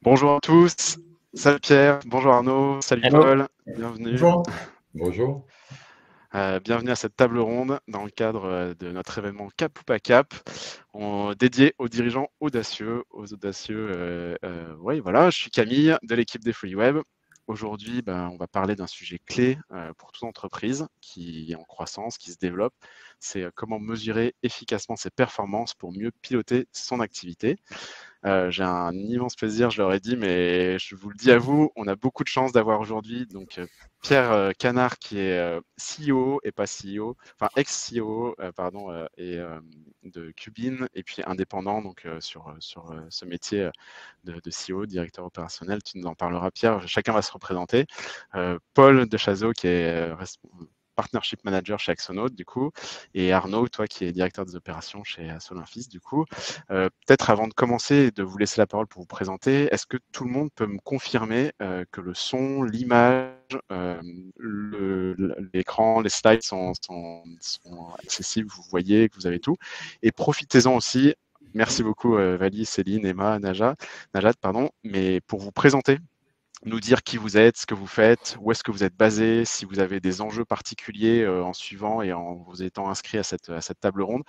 Bonjour à tous, salut Pierre, bonjour Arnaud, salut Hello. Paul, bienvenue. Bonjour. Bonjour. Bienvenue à cette table ronde dans le cadre de notre événement Cap ou pas Cap, dédié aux dirigeants audacieux, Oui, voilà, je suis Camille de l'équipe des Free Web. Aujourd'hui, on va parler d'un sujet clé pour toute entreprise qui est en croissance, qui se développe. C'est comment mesurer efficacement ses performances pour mieux piloter son activité. J'ai un immense plaisir, je leur ai dit, mais je vous le dis à vous, on a beaucoup de chance d'avoir aujourd'hui Pierre Canard qui est CEO et pas CEO, enfin ex-CEO, pardon, de Cubin et puis indépendant sur ce métier de CEO, directeur opérationnel. Tu nous en parleras, Pierre. Chacun va se représenter. Paul Dechazeau qui est Partnership Manager chez Axonaut, du coup, et Arnaud, toi qui es directeur des opérations chez Solinfis, du coup. Peut-être avant de commencer et de vous laisser la parole pour vous présenter, est-ce que tout le monde peut me confirmer que le son, l'image, l'écran, les slides sont accessibles, vous voyez, que vous avez tout. Et profitez-en aussi. Merci beaucoup, Vali, Céline, Emma, Najat, pardon, mais pour vous présenter, nous dire qui vous êtes, ce que vous faites, où est-ce que vous êtes basé, si vous avez des enjeux particuliers en suivant et en vous étant inscrit à cette table ronde.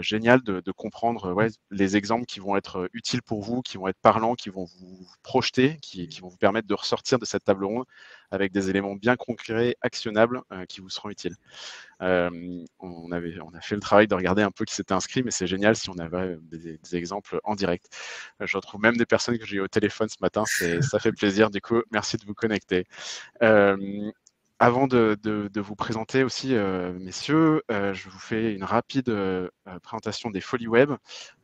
Génial de comprendre les exemples qui vont être utiles pour vous, qui vont être parlants, qui vont vous projeter, qui vont vous permettre de ressortir de cette table ronde avec des éléments bien concrets, actionnables, qui vous seront utiles. On a fait le travail de regarder un peu qui s'était inscrit, mais c'est génial si on avait des exemples en direct. Je retrouve même des personnes que j'ai eu au téléphone ce matin, ça fait plaisir. Du coup, merci de vous connecter. Avant de vous présenter aussi, messieurs, je vous fais une rapide présentation des Folies Web.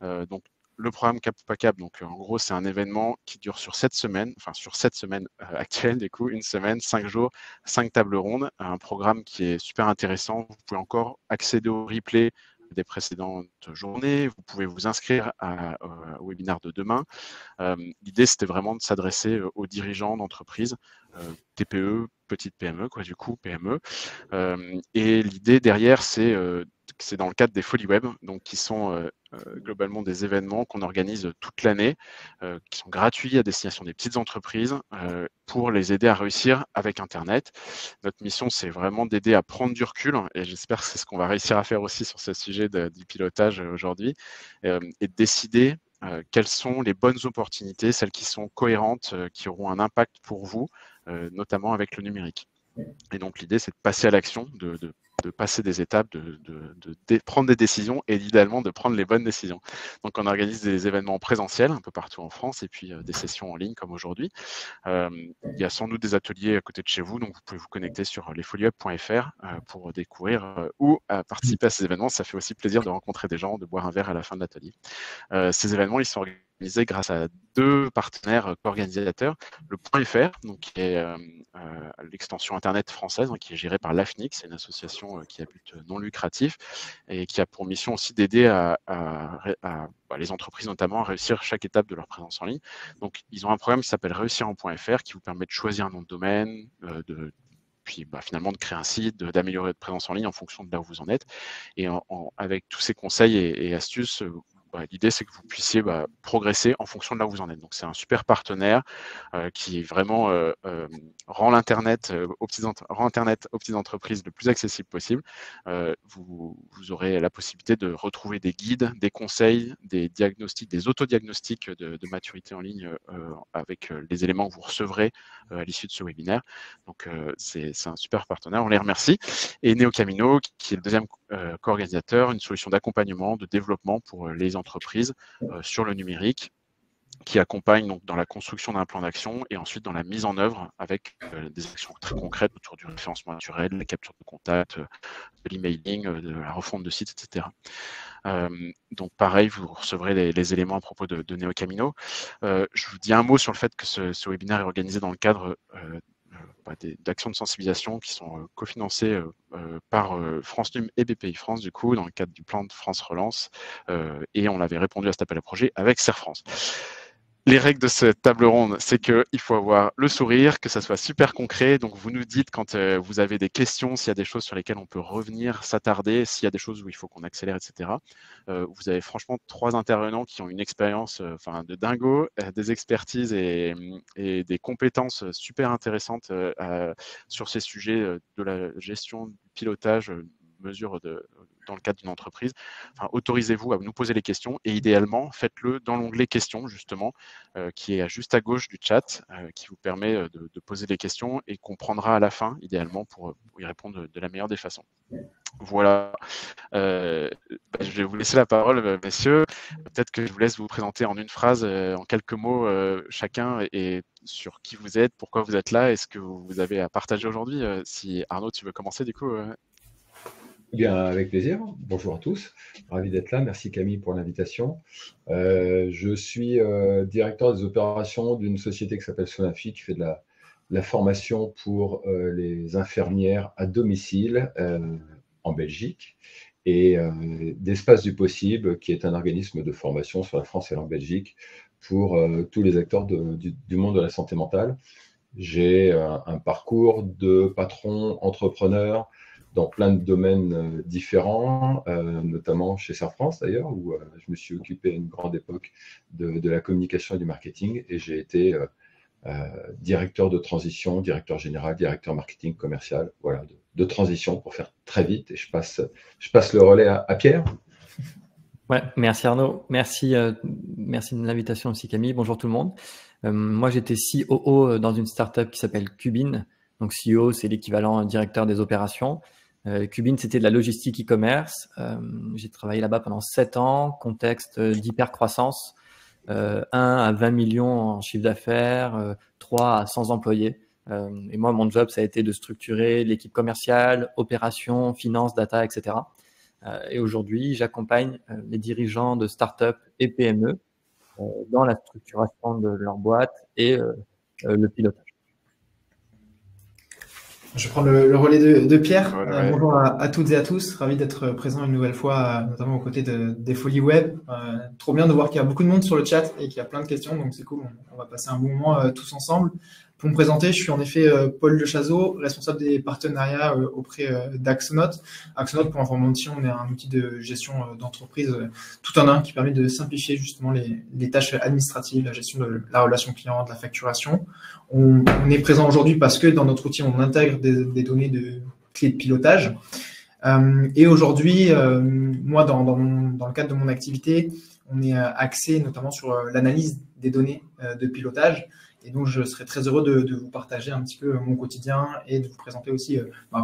Donc, le programme Cap ou pas Cap, donc en gros, c'est un événement qui dure sur 7 semaines, enfin sur 7 semaines actuelles, du coup, une semaine, 5 jours, 5 tables rondes, un programme qui est super intéressant. Vous pouvez encore accéder au replay des précédentes journées, vous pouvez vous inscrire au webinaire de demain. L'idée, c'était vraiment de s'adresser aux dirigeants d'entreprises, TPE, petites PME, quoi, du coup, PME. Et l'idée derrière, c'est dans le cadre des Folies Web, donc qui sont globalement des événements qu'on organise toute l'année, qui sont gratuits à destination des petites entreprises pour les aider à réussir avec Internet. Notre mission, c'est vraiment d'aider à prendre du recul, et j'espère que c'est ce qu'on va réussir à faire aussi sur ce sujet du pilotage aujourd'hui, et de décider quelles sont les bonnes opportunités, celles qui sont cohérentes, qui auront un impact pour vous, notamment avec le numérique. Et donc l'idée, c'est de passer à l'action, de passer des étapes, prendre des décisions et idéalement de prendre les bonnes décisions. Donc on organise des événements présentiels un peu partout en France et puis des sessions en ligne comme aujourd'hui. Il y a sans doute des ateliers à côté de chez vous, donc vous pouvez vous connecter sur lesfolieweb.fr pour découvrir ou participer à ces événements. Ça fait aussi plaisir de rencontrer des gens, de boire un verre à la fin de l'atelier. Ces événements, ils sont organisés grâce à 2 partenaires co-organisateurs. Le Point .fr, donc, qui est l'extension Internet française, qui est gérée par l'AFNIC, c'est une association qui a but non lucratif et qui a pour mission aussi d'aider les entreprises notamment à réussir chaque étape de leur présence en ligne. Donc, ils ont un programme qui s'appelle Réussir en .fr qui vous permet de choisir un nom de domaine, puis finalement de créer un site, d'améliorer votre présence en ligne en fonction de là où vous en êtes. Et avec tous ces conseils et astuces, l'idée, c'est que vous puissiez progresser en fonction de là où vous en êtes. Donc, c'est un super partenaire qui vraiment rend Internet aux petites entreprises le plus accessible possible. Vous aurez la possibilité de retrouver des guides, des conseils, des diagnostics, des autodiagnostics de maturité en ligne avec les éléments que vous recevrez à l'issue de ce webinaire. Donc, c'est un super partenaire, on les remercie. Et NeoCamino, qui est le deuxième co-organisateur, une solution d'accompagnement, de développement pour les entreprises sur le numérique, qui accompagne donc dans la construction d'un plan d'action et ensuite dans la mise en œuvre avec des actions très concrètes autour du référencement naturel, la capture de contact, de l'emailing, de la refonte de sites, etc. Donc pareil, vous recevrez les éléments à propos de NeoCamino. Je vous dis un mot sur le fait que ce webinaire est organisé dans le cadre d'actions de sensibilisation qui sont cofinancées par France Num et BPI France, du coup, dans le cadre du plan de France Relance. Et on avait répondu à cet appel à projet avec Serre France. Les règles de cette table ronde, c'est qu'il faut avoir le sourire, que ça soit super concret. Donc, vous nous dites quand vous avez des questions, s'il y a des choses sur lesquelles on peut revenir, s'attarder, s'il y a des choses où il faut qu'on accélère, etc. Vous avez franchement 3 intervenants qui ont une expérience de dingo, des expertises et des compétences super intéressantes sur ces sujets de la gestion, du pilotage, mesure dans le cadre d'une entreprise. Autorisez-vous à nous poser les questions et idéalement, faites-le dans l'onglet questions, justement, qui est juste à gauche du chat, qui vous permet de poser des questions et qu'on prendra à la fin, idéalement, pour y répondre de la meilleure des façons. Voilà. Je vais vous laisser la parole, messieurs. Peut-être que je vous laisse vous présenter en une phrase, en quelques mots, chacun, et sur qui vous êtes, pourquoi vous êtes là, et ce que vous avez à partager aujourd'hui. Si Arnaud, tu veux commencer, du coup. Bien, avec plaisir. Bonjour à tous. Ravi d'être là. Merci Camille pour l'invitation. Je suis directeur des opérations d'une société qui s'appelle Sonafi, qui fait de la formation pour les infirmières à domicile en Belgique, et d'Espace du Possible, qui est un organisme de formation sur la France et en Belgique pour tous les acteurs du monde de la santé mentale. J'ai un parcours de patron entrepreneur dans plein de domaines différents, notamment chez Air France d'ailleurs, où je me suis occupé à une grande époque de la communication et du marketing, et j'ai été directeur de transition, directeur général, directeur marketing commercial, voilà, de transition pour faire très vite, et je passe le relais à Pierre. Ouais, merci Arnaud, merci de l'invitation aussi Camille, bonjour tout le monde. Moi j'étais COO dans une startup qui s'appelle Cubine, donc CEO c'est l'équivalent directeur des opérations. Cubine, c'était de la logistique e-commerce. J'ai travaillé là-bas pendant 7 ans, contexte d'hyper-croissance, 1 à 20 millions en chiffre d'affaires, 3 à 100 employés. Et moi, mon job, ça a été de structurer l'équipe commerciale, opérations, finance, data, etc. Et aujourd'hui, j'accompagne les dirigeants de start-up et PME dans la structuration de leur boîte et le pilotage. Je prends le relais de Pierre. Ouais. Bonjour à toutes et à tous. Ravi d'être présent une nouvelle fois, notamment aux côtés des Folies Web. Trop bien de voir qu'il y a beaucoup de monde sur le chat et qu'il y a plein de questions, donc c'est cool. On va passer un bon moment tous ensemble. Pour me présenter, je suis en effet Paul Lechazot, responsable des partenariats auprès d'Axonote. Axonote, pour information, on est un outil de gestion d'entreprise tout en un qui permet de simplifier justement les tâches administratives, la gestion de la relation client, de la facturation. On est présent aujourd'hui parce que dans notre outil, on intègre des données de clés de pilotage. Et aujourd'hui, moi, dans le cadre de mon activité, on est axé notamment sur l'analyse des données de pilotage. Et donc, je serais très heureux de vous partager un petit peu mon quotidien et de vous présenter aussi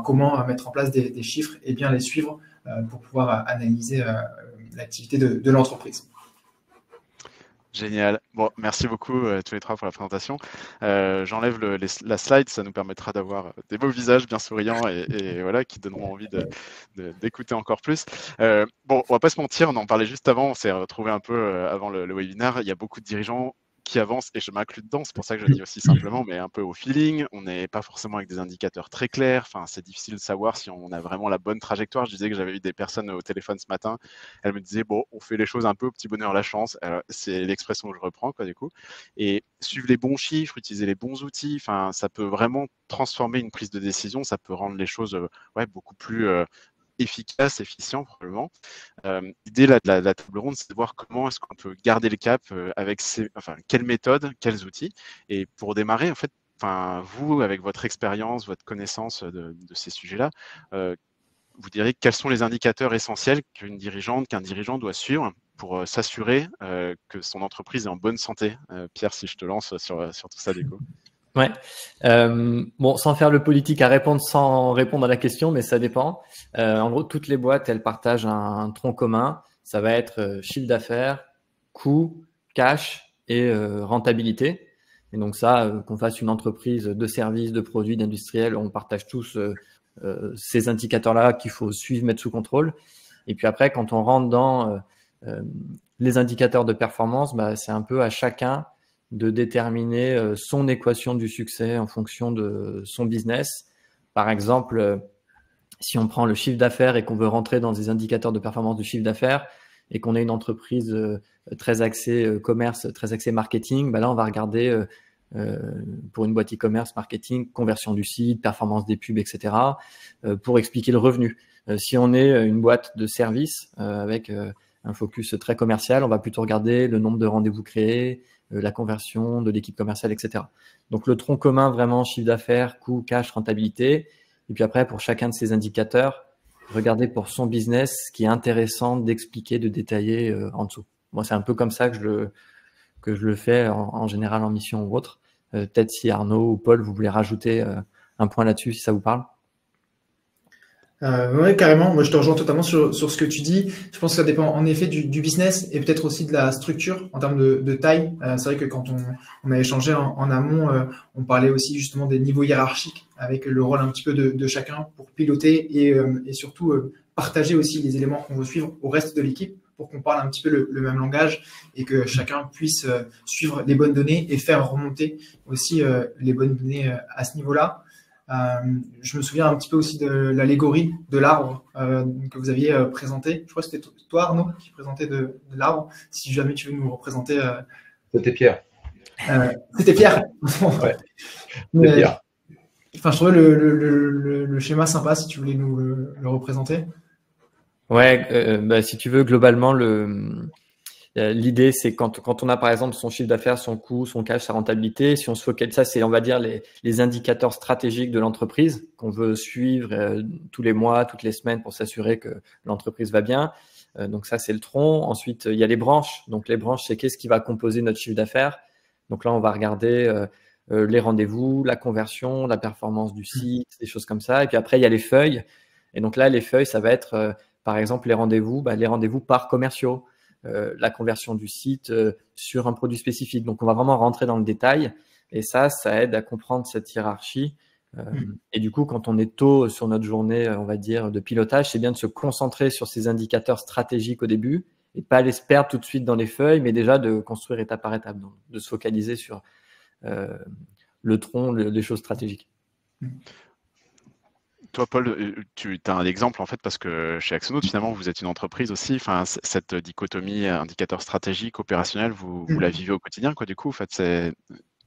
comment mettre en place des chiffres et bien les suivre pour pouvoir analyser l'activité de l'entreprise. Génial. Bon, merci beaucoup tous les trois pour la présentation. J'enlève la slide, ça nous permettra d'avoir des beaux visages bien souriants et voilà, qui donneront envie d'écouter encore plus. Bon, on va pas se mentir, on en parlait juste avant, on s'est retrouvé un peu avant le webinaire. Il y a beaucoup de dirigeants qui avancent, et je m'inclus dedans, c'est pour ça que je le dis aussi simplement, mais un peu au feeling. On n'est pas forcément avec des indicateurs très clairs. Enfin, c'est difficile de savoir si on a vraiment la bonne trajectoire. Je disais que j'avais eu des personnes au téléphone ce matin. Elles me disaient, bon, on fait les choses un peu au petit bonheur la chance. C'est l'expression que je reprends, quoi, du coup. Et suivre les bons chiffres, utiliser les bons outils, enfin, ça peut vraiment transformer une prise de décision. Ça peut rendre les choses beaucoup plus efficace, efficient probablement. L'idée de la table ronde, c'est de voir comment est-ce qu'on peut garder le cap avec quelles méthodes, quels outils. Et pour démarrer, en fait, vous, avec votre expérience, votre connaissance de ces sujets-là, vous direz quels sont les indicateurs essentiels qu'un dirigeant doit suivre pour s'assurer que son entreprise est en bonne santé. Pierre, si je te lance sur tout ça, du coup. Ouais. Bon, sans faire le politique à répondre sans répondre à la question, mais ça dépend. En gros, toutes les boîtes, elles partagent un tronc commun. Ça va être chiffre d'affaires, coût, cash et rentabilité. Et donc ça, qu'on fasse une entreprise de services, de produits, d'industriels, on partage tous ces indicateurs-là qu'il faut suivre, mettre sous contrôle. Et puis après, quand on rentre dans les indicateurs de performance, c'est un peu à chacun de déterminer son équation du succès en fonction de son business. Par exemple, si on prend le chiffre d'affaires et qu'on veut rentrer dans des indicateurs de performance du chiffre d'affaires, et qu'on est une entreprise très axée commerce, très axée marketing, bah là, on va regarder pour une boîte e-commerce, marketing, conversion du site, performance des pubs, etc. Pour expliquer le revenu. Si on est une boîte de service avec un focus très commercial, on va plutôt regarder le nombre de rendez-vous créés, la conversion de l'équipe commerciale, etc. Donc, le tronc commun, vraiment, chiffre d'affaires, coût, cash, rentabilité. Et puis après, pour chacun de ces indicateurs, regarder pour son business ce qui est intéressant d'expliquer, de détailler en dessous. Moi, c'est un peu comme ça que je le fais en général en mission ou autre. Peut-être si Arnaud ou Paul, vous voulez rajouter un point là-dessus, si ça vous parle. Oui, carrément. Moi, je te rejoins totalement sur ce que tu dis. Je pense que ça dépend en effet du business et peut-être aussi de la structure en termes de taille. C'est vrai que quand on a échangé en amont, on parlait aussi justement des niveaux hiérarchiques avec le rôle un petit peu de chacun pour piloter et surtout partager aussi les éléments qu'on veut suivre au reste de l'équipe pour qu'on parle un petit peu le même langage et que chacun puisse suivre les bonnes données et faire remonter aussi les bonnes données à ce niveau-là. Je me souviens un petit peu aussi de l'allégorie de l'arbre que vous aviez présenté. Je crois que c'était toi, Arnaud, qui présentait de l'arbre. Si jamais tu veux nous représenter. C'était Pierre. C'était Pierre. Ouais, c'était Pierre. Enfin, je trouvais le schéma sympa si tu voulais nous le représenter. Ouais, bah, si tu veux, globalement, l'idée, c'est quand on a par exemple son chiffre d'affaires, son coût, son cash, sa rentabilité, si on se focalise, ça c'est on va dire les indicateurs stratégiques de l'entreprise qu'on veut suivre tous les mois, toutes les semaines pour s'assurer que l'entreprise va bien. Donc ça c'est le tronc. Ensuite il y a les branches. Donc les branches c'est qu'est-ce qui va composer notre chiffre d'affaires. Donc là on va regarder les rendez-vous, la conversion, la performance du site, des choses comme ça. Et puis après il y a les feuilles. Et donc là les feuilles ça va être par exemple les rendez-vous par commerciaux. La conversion du site sur un produit spécifique. Donc, on va vraiment rentrer dans le détail et ça aide à comprendre cette hiérarchie. Et du coup, quand on est tôt sur notre journée, on va dire, de pilotage, c'est bien de se concentrer sur ces indicateurs stratégiques au début et pas les perdre tout de suite dans les feuilles, mais déjà de construire étape par étape, donc de se focaliser sur le tronc, les choses stratégiques. Toi, Paul, tu as un exemple en fait parce que chez Axonote, finalement, vous êtes une entreprise aussi. Enfin, cette dichotomie indicateur stratégique, opérationnel, vous la vivez au quotidien, quoi. Du coup, en fait, c'est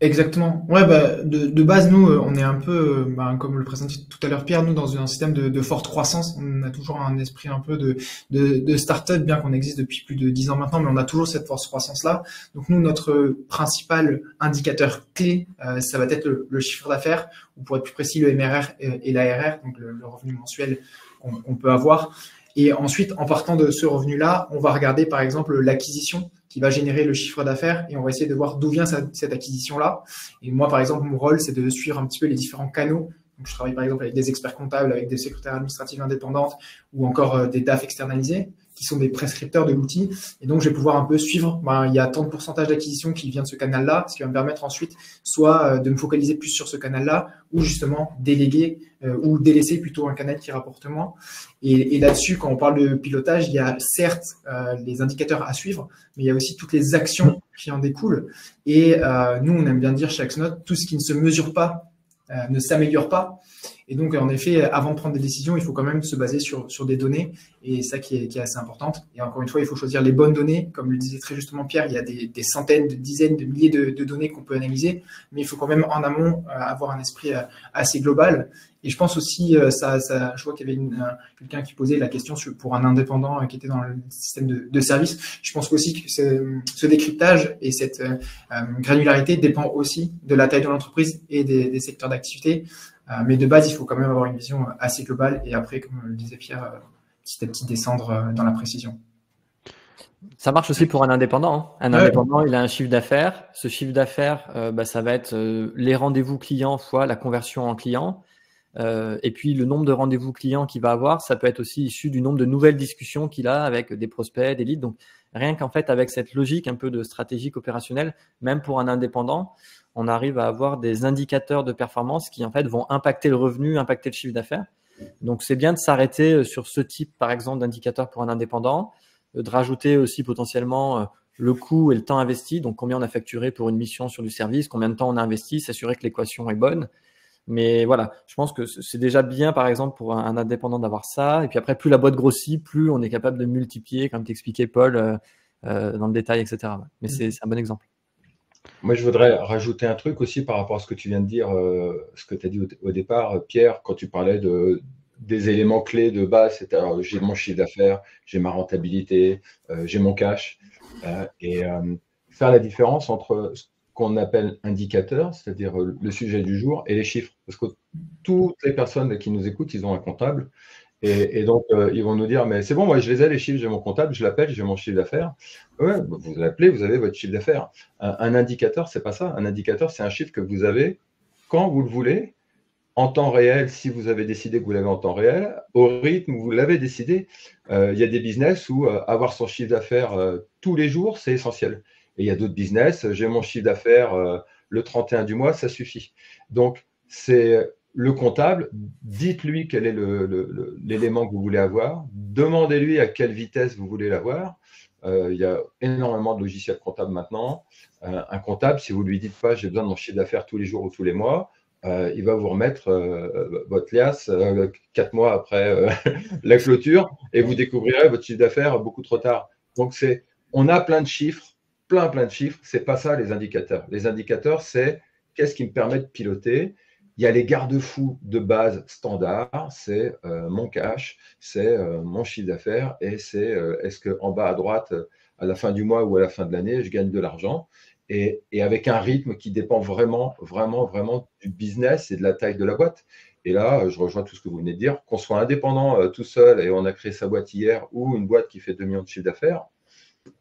Exactement. Ouais, bah, de base, nous, on est un peu, comme le présentait tout à l'heure Pierre, nous, dans un système de forte croissance. On a toujours un esprit un peu de start-up, bien qu'on existe depuis plus de 10 ans maintenant, mais on a toujours cette forte croissance-là. Donc, nous, notre principal indicateur clé, ça va être le chiffre d'affaires, ou pour être plus précis, le MRR et l'ARR, donc le revenu mensuel qu'on peut avoir. Et ensuite, en partant de ce revenu-là, on va regarder, par exemple, l'acquisition qui va générer le chiffre d'affaires et on va essayer de voir d'où vient cette acquisition-là. Et moi, par exemple, mon rôle, c'est de suivre un petit peu les différents canaux. Donc, je travaille par exemple avec des experts comptables, avec des secrétaires administratifs indépendantes ou encore des DAF externalisés qui sont des prescripteurs de l'outil. Et donc, je vais pouvoir un peu suivre, il y a tant de pourcentage d'acquisition qui vient de ce canal-là, ce qui va me permettre ensuite soit de me focaliser plus sur ce canal-là ou justement déléguer ou délaisser plutôt un canal qui rapporte moins. Et là-dessus, quand on parle de pilotage, il y a certes les indicateurs à suivre, mais il y a aussi toutes les actions qui en découlent. Et nous, on aime bien dire chez Axonote, tout ce qui ne se mesure pas ne s'améliore pas. Et donc, en effet, avant de prendre des décisions, il faut quand même se baser sur des données et ça qui est assez importante. Et encore une fois, il faut choisir les bonnes données. Comme le disait très justement Pierre, il y a des centaines, de dizaines, de milliers de données qu'on peut analyser, mais il faut quand même en amont avoir un esprit assez global. Et je pense aussi, je vois qu'il y avait quelqu'un qui posait la question pour un indépendant qui était dans le système de service. Je pense aussi que ce décryptage et cette granularité dépend aussi de la taille de l'entreprise et des secteurs d'activité. Mais de base, il faut quand même avoir une vision assez globale et après, comme le disait Pierre, petit à petit descendre dans la précision. Ça marche aussi pour un indépendant. Un indépendant, il a un chiffre d'affaires. Ce chiffre d'affaires, ça va être les rendez-vous clients fois la conversion en client. Et puis, le nombre de rendez-vous clients qu'il va avoir, ça peut être aussi issu du nombre de nouvelles discussions qu'il a avec des prospects, des leads. Donc, rien qu'en fait, avec cette logique un peu de stratégique opérationnelle, même pour un indépendant, on arrive à avoir des indicateurs de performance qui en fait vont impacter le revenu, impacter le chiffre d'affaires. Donc, c'est bien de s'arrêter sur ce type, par exemple, d'indicateur pour un indépendant, de rajouter aussi potentiellement le coût et le temps investi. Donc, combien on a facturé pour une mission sur du service, combien de temps on a investi, s'assurer que l'équation est bonne. Mais voilà, je pense que c'est déjà bien, par exemple, pour un indépendant d'avoir ça. Et puis après, plus la boîte grossit, plus on est capable de multiplier, comme t'expliquais, Paul, dans le détail, etc. Mais c'est un bon exemple. Moi, je voudrais rajouter un truc aussi par rapport à ce que tu viens de dire, ce que tu as dit au départ, Pierre, quand tu parlais des éléments clés de base, c'est-à-dire j'ai mon chiffre d'affaires, j'ai ma rentabilité, j'ai mon cash, et faire la différence entre ce qu'on appelle indicateur, c'est-à-dire le sujet du jour, et les chiffres. Parce que toutes les personnes qui nous écoutent, ils ont un comptable. Et donc, ils vont nous dire, mais c'est bon, moi, je les ai, les chiffres, j'ai mon comptable, je l'appelle, j'ai mon chiffre d'affaires. Ouais, vous l'appelez, vous avez votre chiffre d'affaires. Un indicateur, c'est pas ça. Un indicateur, c'est un chiffre que vous avez quand vous le voulez, en temps réel, si vous avez décidé que vous l'avez en temps réel, au rythme où vous l'avez décidé. Il y a des business où avoir son chiffre d'affaires tous les jours, c'est essentiel. Et il y a d'autres business, j'ai mon chiffre d'affaires le 31 du mois, ça suffit. Donc, c'est le comptable, dites-lui quel est l'élément que vous voulez avoir, demandez-lui à quelle vitesse vous voulez l'avoir. Il y a énormément de logiciels comptables maintenant. Un comptable, si vous ne lui dites pas j'ai besoin de mon chiffre d'affaires tous les jours ou tous les mois, il va vous remettre votre liasse 4 mois après la clôture et vous découvrirez votre chiffre d'affaires beaucoup trop tard. Donc, on a plein de chiffres, plein de chiffres. Ce n'est pas ça les indicateurs. Les indicateurs, c'est qu'est-ce qui me permet de piloter. Il y a les garde-fous de base standard, c'est mon cash, c'est mon chiffre d'affaires et c'est est-ce qu'en bas à droite, à la fin du mois ou à la fin de l'année, je gagne de l'argent et avec un rythme qui dépend vraiment du business et de la taille de la boîte. Et là, je rejoins tout ce que vous venez de dire, qu'on soit indépendant tout seul et on a créé sa boîte hier ou une boîte qui fait 2 millions de chiffre d'affaires,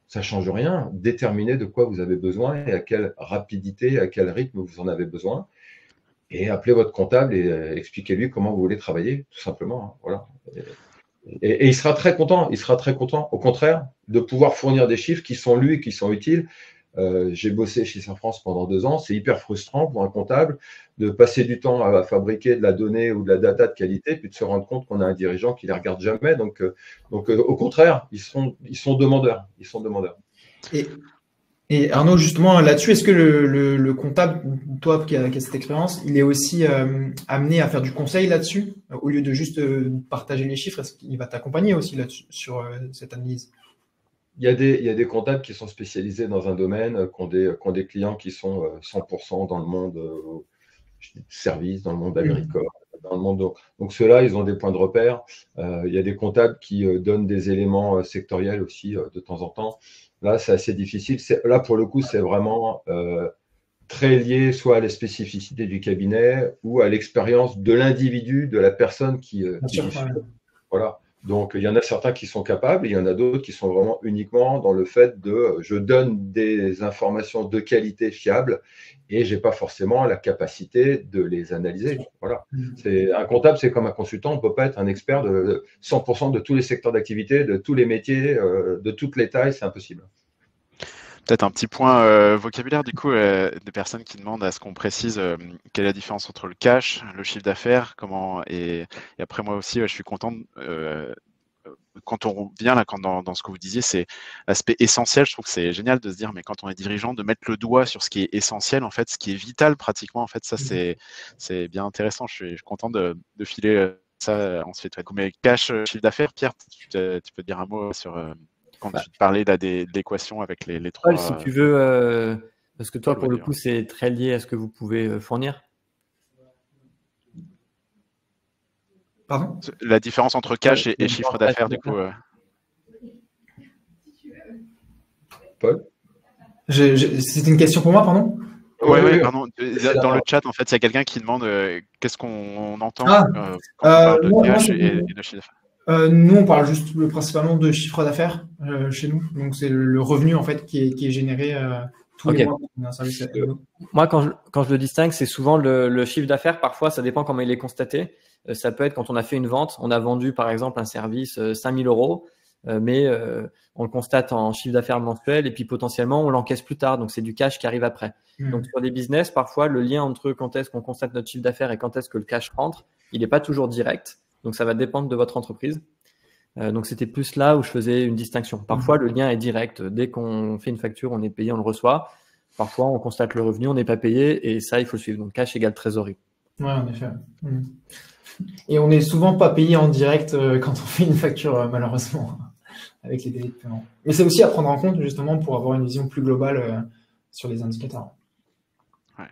ça ne change rien. Déterminez de quoi vous avez besoin et à quelle rapidité, à quel rythme vous en avez besoin. Et appelez votre comptable et expliquez-lui comment vous voulez travailler, tout simplement. Voilà. Et il sera très content. Il sera très content, au contraire, de pouvoir fournir des chiffres qui sont lus et qui sont utiles. J'ai bossé chez Air France pendant 2 ans. C'est hyper frustrant pour un comptable de passer du temps à fabriquer de la donnée ou de la data de qualité, puis de se rendre compte qu'on a un dirigeant qui ne les regarde jamais. Donc, au contraire, ils sont demandeurs. Ils sont demandeurs. Et Arnaud, justement, là-dessus, est-ce que le comptable, toi qui as cette expérience, il est aussi amené à faire du conseil là-dessus, au lieu de juste partager les chiffres? Est-ce qu'il va t'accompagner aussi là-dessus, sur cette analyse? Il y a des comptables qui sont spécialisés dans un domaine, qui ont des clients qui sont 100% dans le monde service, dans le monde agricole. Dans le monde. Donc ceux-là, ils ont des points de repère. Il y a des comptables qui donnent des éléments sectoriels aussi de temps en temps. Là, c'est assez difficile. Là, pour le coup, c'est vraiment très lié soit à la spécificité du cabinet ou à l'expérience de l'individu, de la personne qui voilà. Donc, il y en a certains qui sont capables, et il y en a d'autres qui sont vraiment uniquement dans le fait de je donne des informations de qualité fiable et je n'ai pas forcément la capacité de les analyser. Voilà. Un comptable, c'est comme un consultant, on ne peut pas être un expert de 100% de tous les secteurs d'activité, de tous les métiers, de toutes les tailles, c'est impossible. Peut-être un petit point vocabulaire du coup des personnes qui demandent à ce qu'on précise quelle est la différence entre le cash, le chiffre d'affaires, comment et après moi aussi je suis content quand on vient là dans ce que vous disiez, c'est l'aspect essentiel. Je trouve que c'est génial de se dire mais quand on est dirigeant de mettre le doigt sur ce qui est essentiel en fait, ce qui est vital pratiquement en fait, ça c'est bien intéressant. Je suis content de filer ça ensuite. Mais cash, chiffre d'affaires, Pierre, tu peux dire un mot sur quand tu parlais là de l'équation avec les trois. Paul, si tu veux, parce que toi, pour le coup, c'est très lié à ce que vous pouvez fournir. Pardon ? La différence entre cash et chiffre d'affaires, du coup. Paul ? C'était une question pour moi, pardon ? Oui, pardon. Dans le chat, en fait, il y a quelqu'un qui demande qu'est-ce qu'on entend quand on parle de cash et de chiffre d'affaires. Nous, on parle juste principalement de chiffre d'affaires chez nous. Donc, c'est le revenu en fait qui est généré tous les mois dans un service. Moi, quand je le distingue, c'est souvent le chiffre d'affaires. Parfois, ça dépend comment il est constaté. Ça peut être quand on a fait une vente, on a vendu par exemple un service 5 000 €, mais on le constate en chiffre d'affaires mensuel et puis potentiellement on l'encaisse plus tard. Donc, c'est du cash qui arrive après. Donc, sur des business, parfois, le lien entre quand est-ce qu'on constate notre chiffre d'affaires et quand est-ce que le cash rentre, il n'est pas toujours direct. Donc, ça va dépendre de votre entreprise. Donc, c'était plus là où je faisais une distinction. Parfois, le lien est direct. Dès qu'on fait une facture, on est payé, on le reçoit. Parfois, on constate le revenu, on n'est pas payé et ça, il faut suivre. Donc, cash égale trésorerie. Ouais, en effet. Mm. Et on n'est souvent pas payé en direct quand on fait une facture, malheureusement, avec les délais de paiement. Mais c'est aussi à prendre en compte, justement, pour avoir une vision plus globale sur les indicateurs. Ouais.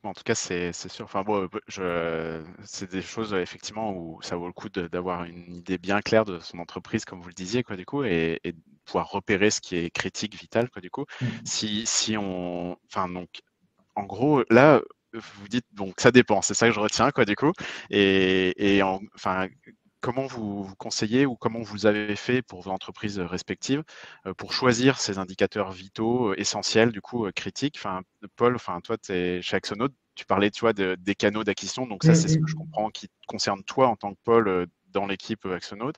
Bon, en tout cas, c'est sûr. Enfin, bon, c'est des choses effectivement où ça vaut le coup d'avoir une idée bien claire de son entreprise, comme vous le disiez, quoi, du coup, et de pouvoir repérer ce qui est critique, vital, quoi, du coup. Mm. Si on, enfin, donc, en gros, là, vous dites donc ça dépend. C'est ça que je retiens, quoi, du coup. Enfin, comment vous conseillez ou comment vous avez fait pour vos entreprises respectives pour choisir ces indicateurs vitaux essentiels, du coup critiques. Enfin, Paul, enfin toi, tu es chez Axonode, tu parlais, tu vois, des canaux d'acquisition. Donc ça, c'est ce que je Mm. comprends qui te concerne toi en tant que Paul dans l'équipe Axonode.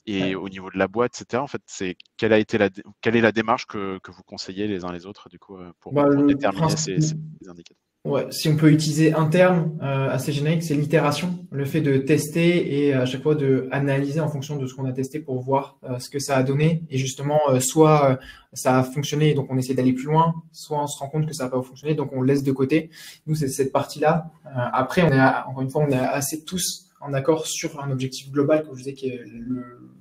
Et Ouais. au niveau de la boîte, etc. En fait, c'est quelle est la démarche que vous conseillez les uns les autres, du coup, Bah, pour le déterminer principe, ces indicateurs. ouais, si on peut utiliser un terme assez générique, c'est l'itération, le fait de tester et à chaque fois de analyser en fonction de ce qu'on a testé pour voir ce que ça a donné. Et justement, soit ça a fonctionné, donc on essaie d'aller plus loin, soit on se rend compte que ça n'a pas fonctionné, donc on laisse de côté. Nous, c'est cette partie-là. Après, encore une fois, on est assez tous en accord sur un objectif global, comme je disais, qui est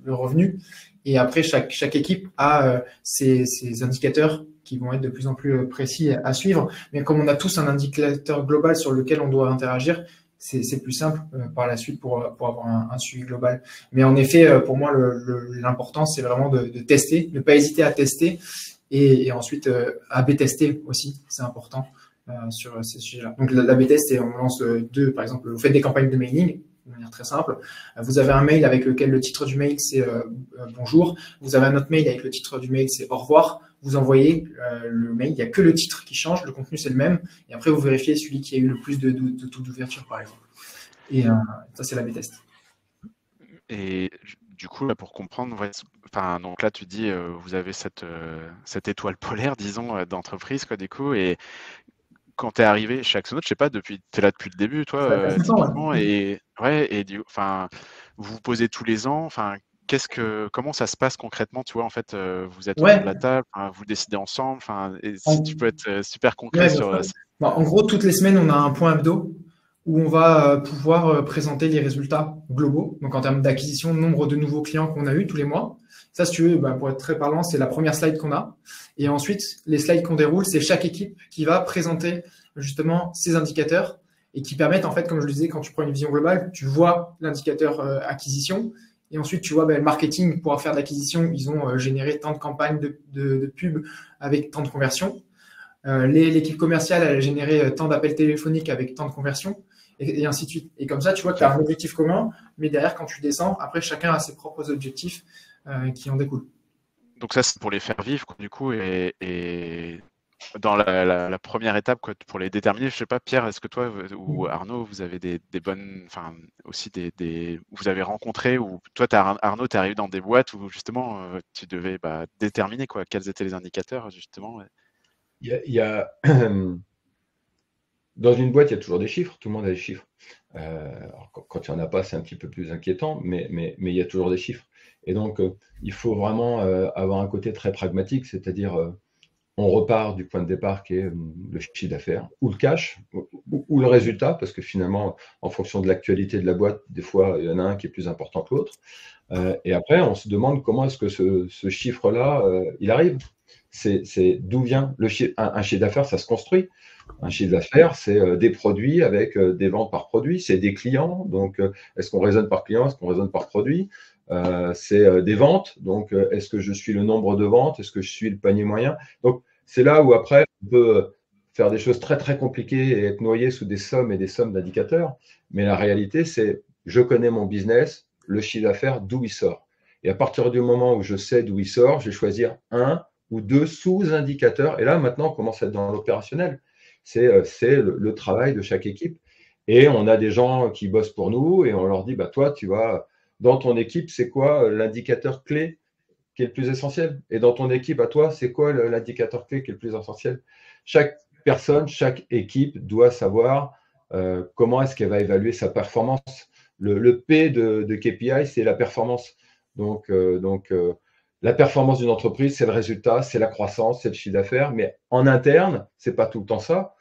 le revenu. Et après, chaque équipe a ses indicateurs qui vont être de plus en plus précis à suivre. Mais comme on a tous un indicateur global sur lequel on doit interagir, c'est plus simple par la suite pour avoir un suivi global. Mais en effet, pour moi, l'important, c'est vraiment de tester, ne pas hésiter à tester et ensuite A/B tester aussi, c'est important sur ces sujets-là. Donc l'A/B test, c'est on lance par exemple, vous faites des campagnes de mailing de manière très simple. Vous avez un mail avec lequel le titre du mail, c'est bonjour. Vous avez un autre mail avec le titre du mail, c'est au revoir. Vous envoyez le mail, il n'y a que le titre qui change, le contenu c'est le même. Et après, vous vérifiez celui qui a eu le plus de taux d'ouverture, par exemple. Et ça, c'est l'A/B test. Et du coup, là, pour comprendre, ouais, enfin, donc là, tu dis, vous avez cette étoile polaire, disons, d'entreprise, quoi, du coup, et quand tu es arrivé chez Axonode, je sais pas, tu es là depuis le début, toi, Ça fait 5 ans, typiquement, ouais. enfin, vous vous posez tous les ans, enfin, comment ça se passe concrètement, tu vois, en fait, vous êtes autour de Ouais, la table, enfin, vous décidez ensemble, enfin, et si tu en, peux être super concret ouais, bien sur sûr. Bon, en gros, toutes les semaines, on a un point hebdo où on va pouvoir présenter les résultats globaux, donc en termes d'acquisition, nombre de nouveaux clients qu'on a eu tous les mois. Ça, si tu veux, pour être très parlant, c'est la première slide qu'on a. Et ensuite, les slides qu'on déroule, c'est chaque équipe qui va présenter justement ces indicateurs et qui permettent, en fait, comme je le disais, quand tu prends une vision globale, tu vois l'indicateur acquisition et ensuite tu vois le marketing pour faire de l'acquisition, ils ont généré tant de campagnes de pub avec tant de conversions. L'équipe commerciale, elle a généré tant d'appels téléphoniques avec tant de conversions, et ainsi de suite. Et comme ça, tu vois que tu as un objectif commun, mais derrière, quand tu descends, après, chacun a ses propres objectifs qui en découlent. Donc ça, c'est pour les faire vivre, quoi, du coup, et dans la première étape, quoi, pour les déterminer, je sais pas, Pierre, est-ce que toi ou Arnaud, vous avez des bonnes, enfin, aussi vous avez rencontré, ou toi, Arnaud, tu es arrivé dans des boîtes où justement, tu devais déterminer, quoi, quels étaient les indicateurs, justement. Ouais. Il y a dans une boîte, il y a toujours des chiffres, tout le monde a des chiffres. Alors, quand il n'y en a pas, c'est un petit peu plus inquiétant, mais il y a toujours des chiffres. Et donc, il faut vraiment avoir un côté très pragmatique, c'est-à-dire on repart du point de départ qui est le chiffre d'affaires, ou le cash, ou le résultat, parce que finalement, en fonction de l'actualité de la boîte, des fois, il y en a un qui est plus important que l'autre. Et après, on se demande comment est-ce que ce chiffre-là, il arrive. C'est d'où vient le chiffre. Un chiffre d'affaires, ça se construit. Un chiffre d'affaires, c'est des produits avec des ventes par produit, c'est des clients. Donc, est-ce qu'on raisonne par client, est-ce qu'on raisonne par produit? C'est des ventes. Donc, est-ce que je suis le nombre de ventes? Est-ce que je suis le panier moyen? Donc, c'est là où après, on peut faire des choses très, très compliquées et être noyé sous des sommes et des sommes d'indicateurs. Mais la réalité, c'est je connais mon business, le chiffre d'affaires, d'où il sort. Et à partir du moment où je sais d'où il sort, je vais choisir un ou deux sous-indicateurs. Et là, maintenant, on commence à être dans l'opérationnel. C'est le travail de chaque équipe. Et on a des gens qui bossent pour nous et on leur dit, toi, tu vas, dans ton équipe, c'est quoi l'indicateur clé qui est le plus essentiel? Et dans ton équipe, à toi, c'est quoi l'indicateur clé qui est le plus essentiel? Chaque personne, chaque équipe doit savoir comment est-ce qu'elle va évaluer sa performance. Le P de KPI, c'est la performance. Donc La performance d'une entreprise, c'est le résultat, c'est la croissance, c'est le chiffre d'affaires, mais en interne, c'est pas tout le temps ça.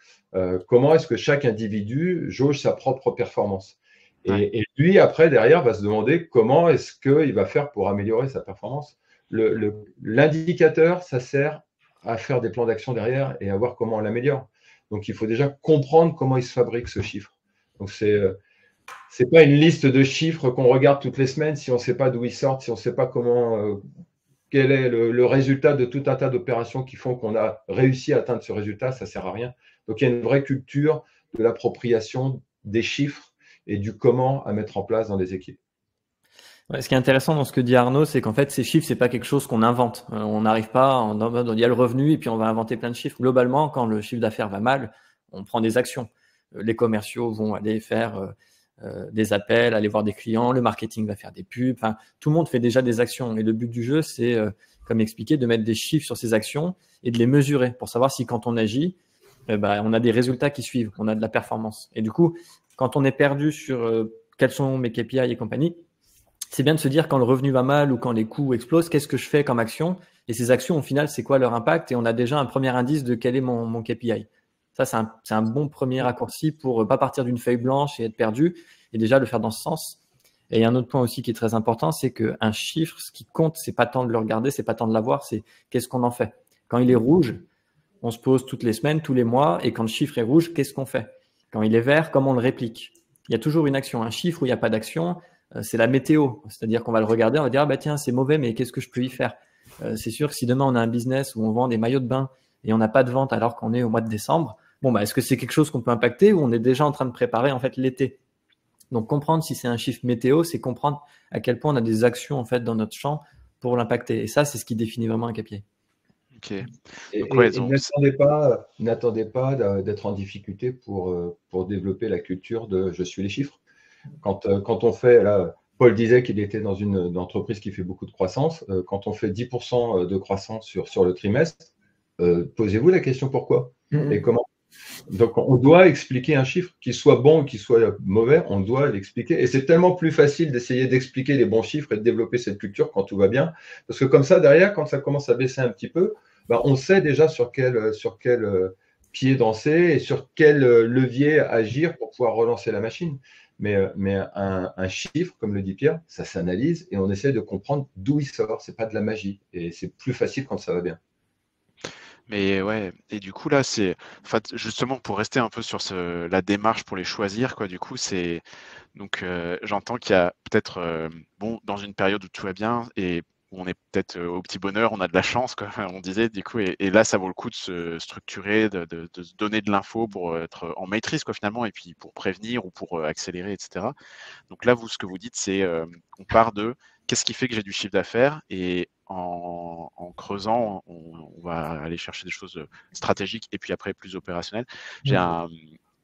Comment est-ce que chaque individu jauge sa propre performance? Et lui, après, derrière, va se demander comment est-ce qu'il va faire pour améliorer sa performance. L'indicateur, ça sert à faire des plans d'action derrière et à voir comment on l'améliore. Donc, il faut déjà comprendre comment il se fabrique ce chiffre. Donc, c'est pas une liste de chiffres qu'on regarde toutes les semaines si on ne sait pas d'où ils sortent, si on ne sait pas comment, quel est le résultat de tout un tas d'opérations qui font qu'on a réussi à atteindre ce résultat, ça ne sert à rien. Donc, il y a une vraie culture de l'appropriation des chiffres et du comment à mettre en place dans les équipes. Ouais, ce qui est intéressant dans ce que dit Arnaud, c'est qu'en fait, ces chiffres, c'est pas quelque chose qu'on invente. On n'arrive pas, il y a le revenu et puis on va inventer plein de chiffres. Globalement, quand le chiffre d'affaires va mal, on prend des actions. Les commerciaux vont aller faire des appels, aller voir des clients, le marketing va faire des pubs. Enfin, tout le monde fait déjà des actions. Et le but du jeu, c'est, comme expliqué, de mettre des chiffres sur ces actions et de les mesurer pour savoir si quand on agit, on a des résultats qui suivent, on a de la performance. Et du coup, quand on est perdu sur quels sont mes KPI et compagnie, c'est bien de se dire quand le revenu va mal ou quand les coûts explosent, qu'est-ce que je fais comme action? Et ces actions, au final, c'est quoi leur impact? Et on a déjà un premier indice de quel est mon KPI. Ça, c'est un bon premier raccourci pour pas partir d'une feuille blanche et être perdu et déjà le faire dans ce sens. Et il y a un autre point aussi qui est très important, c'est qu'un chiffre, ce qui compte, c'est pas tant de le regarder, c'est pas tant de l'avoir, c'est qu'est-ce qu'on en fait. Quand il est rouge, on se pose toutes les semaines, tous les mois, et quand le chiffre est rouge, qu'est-ce qu'on fait? Quand il est vert, comment on le réplique? Il y a toujours une action. Un chiffre où il n'y a pas d'action, c'est la météo. C'est-à-dire qu'on va le regarder, on va dire, ah bah tiens, c'est mauvais, mais qu'est-ce que je peux y faire? C'est sûr que si demain on a un business où on vend des maillots de bain et on n'a pas de vente alors qu'on est au mois de décembre, bon, est-ce que c'est quelque chose qu'on peut impacter ou on est déjà en train de préparer en fait l'été? Donc comprendre si c'est un chiffre météo, c'est comprendre à quel point on a des actions en fait dans notre champ pour l'impacter. Et ça, c'est ce qui définit vraiment un KPI. Ok. N'attendez pas d'être en difficulté pour développer la culture de je suis les chiffres. Quand on fait, là, Paul disait qu'il était dans une entreprise qui fait beaucoup de croissance. Quand on fait 10% de croissance sur le trimestre, posez-vous la question pourquoi et comment. Donc, on doit expliquer un chiffre, qu'il soit bon ou qu'il soit mauvais, on doit l'expliquer. Et c'est tellement plus facile d'essayer d'expliquer les bons chiffres et de développer cette culture quand tout va bien. Parce que comme ça, derrière, quand ça commence à baisser un petit peu, on sait déjà sur quel pied danser et sur quel levier agir pour pouvoir relancer la machine. Mais un chiffre, comme le dit Pierre, ça s'analyse et on essaie de comprendre d'où il sort. Ce n'est pas de la magie. Et c'est plus facile quand ça va bien. Mais ouais, et du coup là, c'est justement pour rester un peu sur la démarche pour les choisir, quoi. Du coup, c'est donc j'entends qu'il y a peut-être dans une période où tout va bien et où on est peut-être au petit bonheur, on a de la chance, quoi, on disait du coup, et là ça vaut le coup de se structurer, de se donner de l'info pour être en maîtrise, quoi, finalement, et puis pour prévenir ou pour accélérer, etc. Donc là, ce que vous dites, c'est on part de qu'est-ce qui fait que j'ai du chiffre d'affaires, et en creusant, on va aller chercher des choses stratégiques et puis après plus opérationnelles.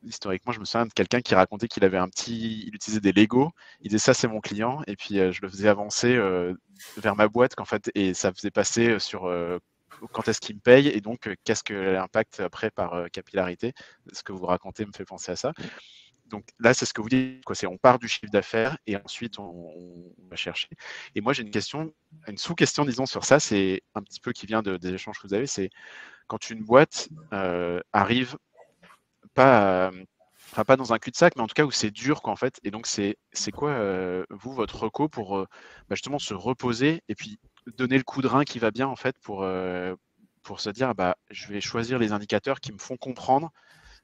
Historiquement, je me souviens de quelqu'un qui racontait qu'il avait il utilisait des Lego. Il disait ça, c'est mon client, et puis je le faisais avancer vers ma boîte, qu'en fait, et ça faisait passer sur quand est-ce qu'il me paye, et donc qu'est-ce que l'impact après par capillarité. Ce que vous racontez me fait penser à ça. Donc là, c'est ce que vous dites, quoi. C'est on part du chiffre d'affaires et ensuite on va chercher. Et moi, j'ai une sous-question, disons, sur ça, c'est un petit peu qui vient des échanges que vous avez, c'est quand une boîte arrive pas dans un cul-de-sac, mais en tout cas où c'est dur, quoi, en fait. Et donc, c'est quoi, vous, votre reco pour justement se reposer et puis donner le coup de rein qui va bien, en fait, pour se dire, je vais choisir les indicateurs qui me font comprendre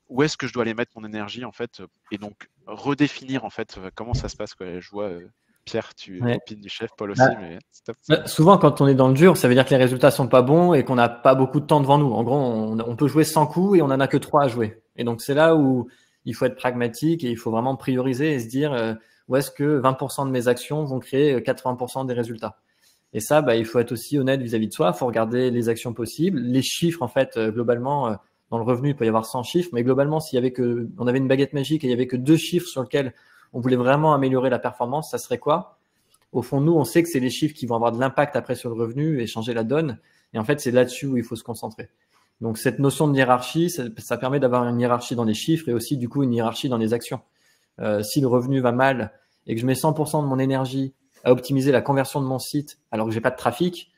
où est-ce que je dois aller mettre mon énergie, en fait, et donc redéfinir, en fait, comment ça se passe, quoi. Je vois, Pierre, tu opines du chef, Paul aussi, mais c'est top. Souvent, quand on est dans le dur, ça veut dire que les résultats sont pas bons et qu'on n'a pas beaucoup de temps devant nous. En gros, on peut jouer 100 coups et on en a que 3 à jouer. Et donc, c'est là où il faut être pragmatique et il faut vraiment prioriser et se dire où est-ce que 20% de mes actions vont créer 80% des résultats. Et ça, il faut être aussi honnête vis-à-vis de soi. Il faut regarder les actions possibles, les chiffres, en fait, globalement. Dans le revenu, il peut y avoir 100 chiffres, mais globalement, on avait une baguette magique et il n'y avait que 2 chiffres sur lesquels on voulait vraiment améliorer la performance, ça serait quoi? Au fond, nous, on sait que c'est les chiffres qui vont avoir de l'impact après sur le revenu et changer la donne. Et en fait, c'est là-dessus où il faut se concentrer. Donc, cette notion de hiérarchie, ça permet d'avoir une hiérarchie dans les chiffres et aussi, du coup, une hiérarchie dans les actions. Si le revenu va mal et que je mets 100% de mon énergie à optimiser la conversion de mon site alors que j'ai pas de trafic,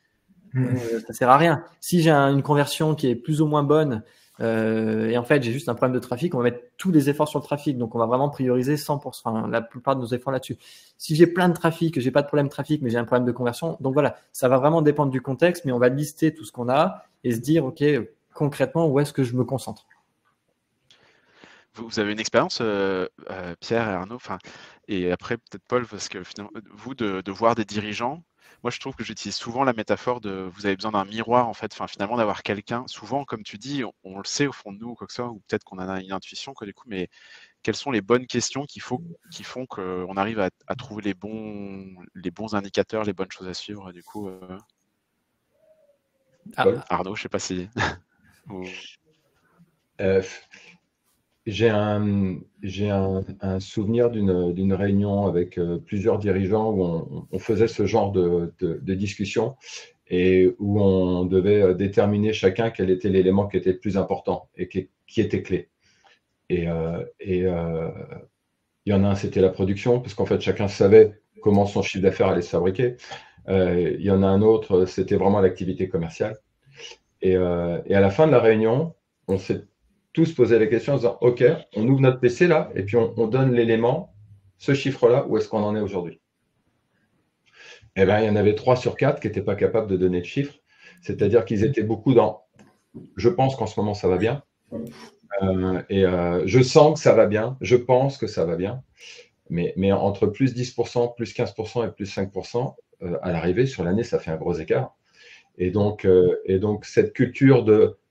Ça sert à rien. Si j'ai une conversion qui est plus ou moins bonne, et en fait j'ai juste un problème de trafic, on va mettre tous les efforts sur le trafic. Donc on va vraiment prioriser 100%, enfin, la plupart de nos efforts là-dessus. Si j'ai plein de trafic, j'ai pas de problème de trafic, mais j'ai un problème de conversion, donc voilà, ça va vraiment dépendre du contexte, mais on va lister tout ce qu'on a et se dire, ok, concrètement, où est-ce que je me concentre. Vous avez une expérience, Pierre et Arnaud, et après peut-être Paul, parce que finalement, vous, de voir des dirigeants, moi je trouve que j'utilise souvent la métaphore de vous avez besoin d'un miroir, en fait, finalement d'avoir quelqu'un, souvent comme tu dis, on le sait au fond de nous, ou quoi que ce soit, ou peut-être qu'on a une intuition, quoi, du coup, mais quelles sont les bonnes questions qui font qu'on arrive à trouver les bons indicateurs, les bonnes choses à suivre, du coup, Arnaud, je sais pas si... J'ai un souvenir d'une réunion avec plusieurs dirigeants où on faisait ce genre de discussion et où on devait déterminer chacun quel était l'élément qui était le plus important et qui était clé. Et il y en a un, c'était la production, parce qu'en fait, chacun savait comment son chiffre d'affaires allait se fabriquer. Il y en a un autre, c'était vraiment l'activité commerciale. Et à la fin de la réunion, on s'est tous poser la question en disant, OK, on ouvre notre PC là, et puis on donne l'élément, ce chiffre-là, où est-ce qu'on en est aujourd'hui? Eh bien, il y en avait 3 sur 4 qui n'étaient pas capables de donner le chiffre. C'est-à-dire qu'ils étaient beaucoup dans, je pense qu'en ce moment, ça va bien. Je sens que ça va bien. Je pense que ça va bien. Mais entre plus 10%, plus 15% et plus 5%, à l'arrivée, sur l'année, ça fait un gros écart. Et donc cette culture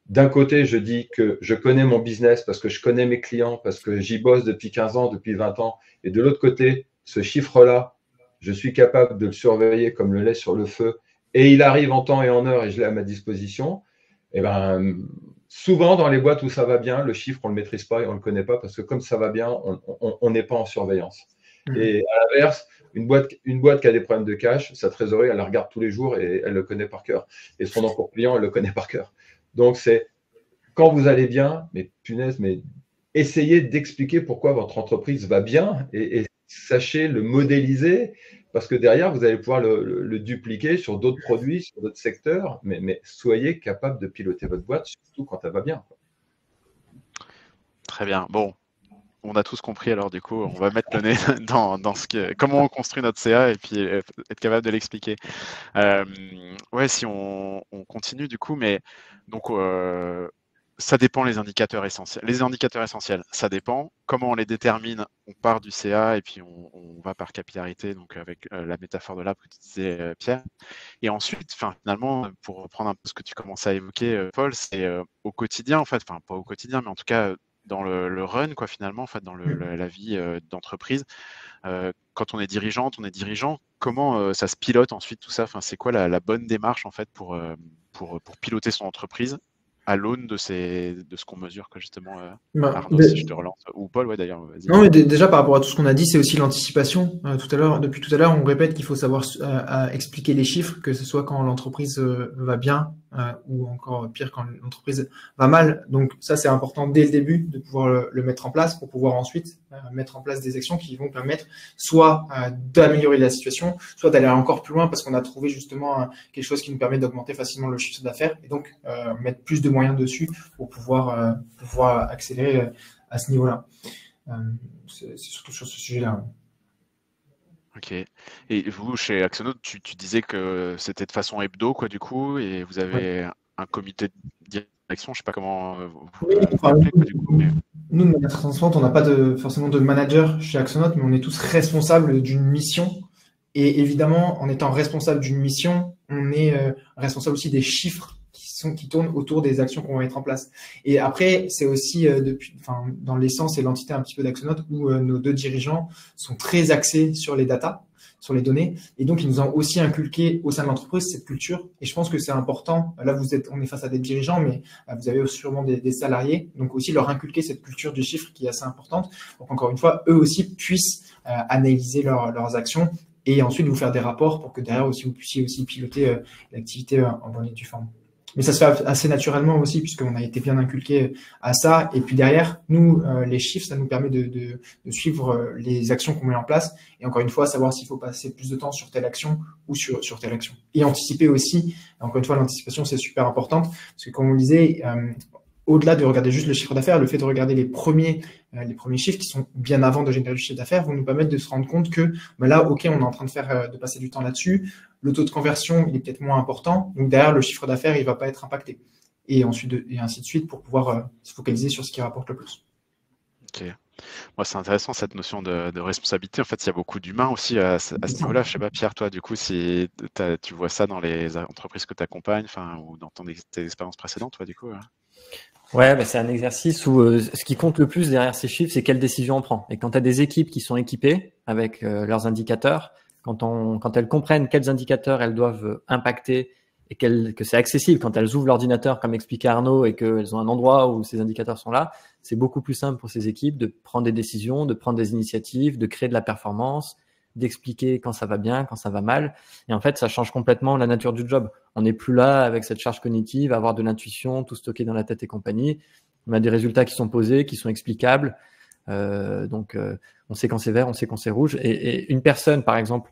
d'un côté, je dis que je connais mon business parce que je connais mes clients, parce que j'y bosse depuis 15 ans, depuis 20 ans. Et de l'autre côté, ce chiffre-là, je suis capable de le surveiller comme le lait sur le feu. Et il arrive en temps et en heure et je l'ai à ma disposition. Et ben, souvent, dans les boîtes où ça va bien, le chiffre, on ne le maîtrise pas et on ne le connaît pas parce que comme ça va bien, on n'est pas en surveillance. Et à l'inverse, une boîte qui a des problèmes de cash, sa trésorerie, elle la regarde tous les jours et elle le connaît par cœur. Et son encours client, elle le connaît par cœur. Donc, c'est quand vous allez bien, mais punaise, mais essayez d'expliquer pourquoi votre entreprise va bien et sachez le modéliser parce que derrière, vous allez pouvoir le dupliquer sur d'autres produits, sur d'autres secteurs, mais soyez capable de piloter votre boîte, surtout quand elle va bien. Très bien. Bon, on a tous compris, alors du coup, on va mettre le nez dans comment on construit notre CA et puis être capable de l'expliquer. Ouais, si on continue du coup, mais donc ça dépend les indicateurs essentiels. Les indicateurs essentiels, ça dépend. Comment on les détermine? On part du CA et puis on va par capillarité, donc avec la métaphore de l'arbre que tu disais, Pierre. Et ensuite, finalement, pour reprendre un peu ce que tu commences à évoquer, Paul, c'est au quotidien, en fait, enfin pas au quotidien, mais en tout cas dans le run, quoi, finalement, en fait, dans la vie d'entreprise. Quand on est dirigeante, on est dirigeant, comment ça se pilote ensuite tout ça? Enfin, c'est quoi la bonne démarche en fait pour piloter son entreprise à l'aune de ce qu'on mesure, quoi, justement, Arnaud, si je te relance, ou Paul, ouais, d'ailleurs, vas-y. Non, mais déjà par rapport à tout ce qu'on a dit, c'est aussi l'anticipation. Depuis tout à l'heure, on répète qu'il faut savoir expliquer les chiffres, que ce soit quand l'entreprise va bien ou encore pire quand l'entreprise va mal. Donc ça, c'est important dès le début de pouvoir le mettre en place pour pouvoir ensuite mettre en place des actions qui vont permettre soit d'améliorer la situation, soit d'aller encore plus loin parce qu'on a trouvé justement quelque chose qui nous permet d'augmenter facilement le chiffre d'affaires et donc mettre plus de moyens dessus pour pouvoir accélérer à ce niveau-là. C'est surtout sur ce sujet-là. Ok. Et vous, chez Axonode, tu disais que c'était de façon hebdo, quoi, du coup, et vous avez un comité de direction, je sais pas comment vous l'appelez, quoi, du coup. Mais... Nous, de manière très transparente, on n'a pas forcément de manager chez Axonode, mais on est tous responsables d'une mission. Et évidemment, en étant responsable d'une mission, on est responsable aussi des chiffres qui tournent autour des actions qu'on va mettre en place. Et après, c'est aussi dans l'essence et l'entité un petit peu d'Axonode où nos deux dirigeants sont très axés sur les datas, sur les données. Et donc, ils nous ont aussi inculqué au sein de l'entreprise cette culture. Et je pense que c'est important. Là, on est face à des dirigeants, mais vous avez sûrement des salariés. Donc aussi, leur inculquer cette culture du chiffre qui est assez importante. Donc, encore une fois, eux aussi puissent analyser leurs actions et ensuite vous faire des rapports pour que derrière aussi, vous puissiez aussi piloter l'activité en bonne et due forme. Mais ça se fait assez naturellement aussi, puisqu'on a été bien inculqué à ça. Et puis derrière, nous, les chiffres, ça nous permet de suivre les actions qu'on met en place. Et encore une fois, savoir s'il faut passer plus de temps sur telle action ou sur telle action. Et anticiper aussi. Encore une fois, l'anticipation, c'est super importante. Parce que comme on le disait, au-delà de regarder juste le chiffre d'affaires, le fait de regarder les premiers chiffres qui sont bien avant de générer du chiffre d'affaires vont nous permettre de se rendre compte que là, OK, on est en train de passer du temps là-dessus. Le taux de conversion, il est peut-être moins important. Donc derrière, le chiffre d'affaires, il va pas être impacté. Et ensuite, et ainsi de suite pour pouvoir se focaliser sur ce qui rapporte le plus. Ok. Moi, c'est intéressant cette notion de responsabilité. En fait, il y a beaucoup d'humains aussi à ce niveau-là. Je sais pas, Pierre, toi, du coup, si tu vois ça dans les entreprises que tu accompagnes, ou dans tes expériences précédentes, toi, du coup. Ouais, c'est un exercice où ce qui compte le plus derrière ces chiffres, c'est quelle décision on prend. Et quand tu as des équipes qui sont équipées avec leurs indicateurs, quand elles comprennent quels indicateurs elles doivent impacter et que c'est accessible, quand elles ouvrent l'ordinateur, comme expliquait Arnaud, et qu'elles ont un endroit où ces indicateurs sont là, c'est beaucoup plus simple pour ces équipes de prendre des décisions, de prendre des initiatives, de créer de la performance, d'expliquer quand ça va bien, quand ça va mal. Et en fait, ça change complètement la nature du job. On n'est plus là avec cette charge cognitive, avoir de l'intuition, tout stocké dans la tête et compagnie. On a des résultats qui sont posés, qui sont explicables. Donc, on sait quand c'est vert, on sait quand c'est rouge. Et une personne, par exemple,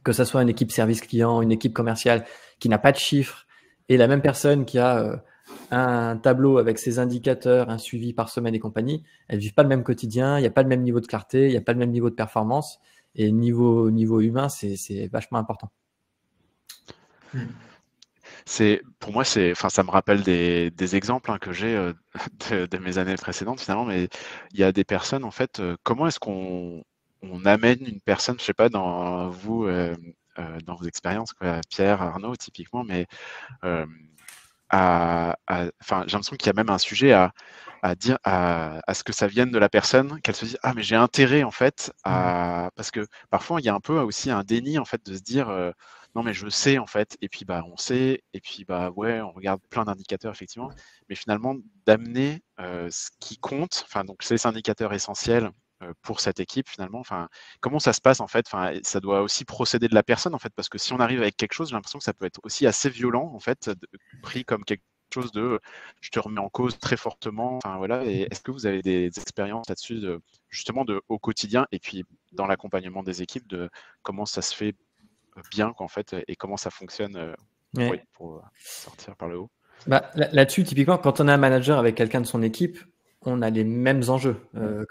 que ça soit une équipe service client, une équipe commerciale qui n'a pas de chiffres, et la même personne qui a un tableau avec ses indicateurs, un suivi par semaine et compagnie, elles ne vivent pas le même quotidien, il n'y a pas le même niveau de clarté, il n'y a pas le même niveau de performance. Et niveau humain, c'est vachement important. Pour moi, ça me rappelle des exemples que j'ai de mes années précédentes finalement, mais il y a des personnes en fait. Comment est-ce qu'on amène une personne, je sais pas, dans vos expériences, quoi, Pierre, Arnaud, typiquement, mais j'ai l'impression qu'il y a même un sujet à dire à ce que ça vienne de la personne, qu'elle se dise mais j'ai intérêt en fait parce que parfois il y a un peu aussi un déni en fait de se dire non mais je sais en fait, et puis on sait, et puis ouais, on regarde plein d'indicateurs effectivement, mais finalement d'amener ce qui compte, donc ces indicateurs essentiels pour cette équipe finalement, comment ça se passe en fait, ça doit aussi procéder de la personne en fait, parce que si on arrive avec quelque chose, j'ai l'impression que ça peut être aussi assez violent en fait, pris comme quelque chose de je te remets en cause très fortement, voilà. Et est-ce que vous avez des expériences là-dessus justement au quotidien, et puis dans l'accompagnement des équipes, de comment ça se fait bien en fait, et comment ça fonctionne pour sortir par le haut? Là-dessus, typiquement, quand on est un manager avec quelqu'un de son équipe, on a les mêmes enjeux.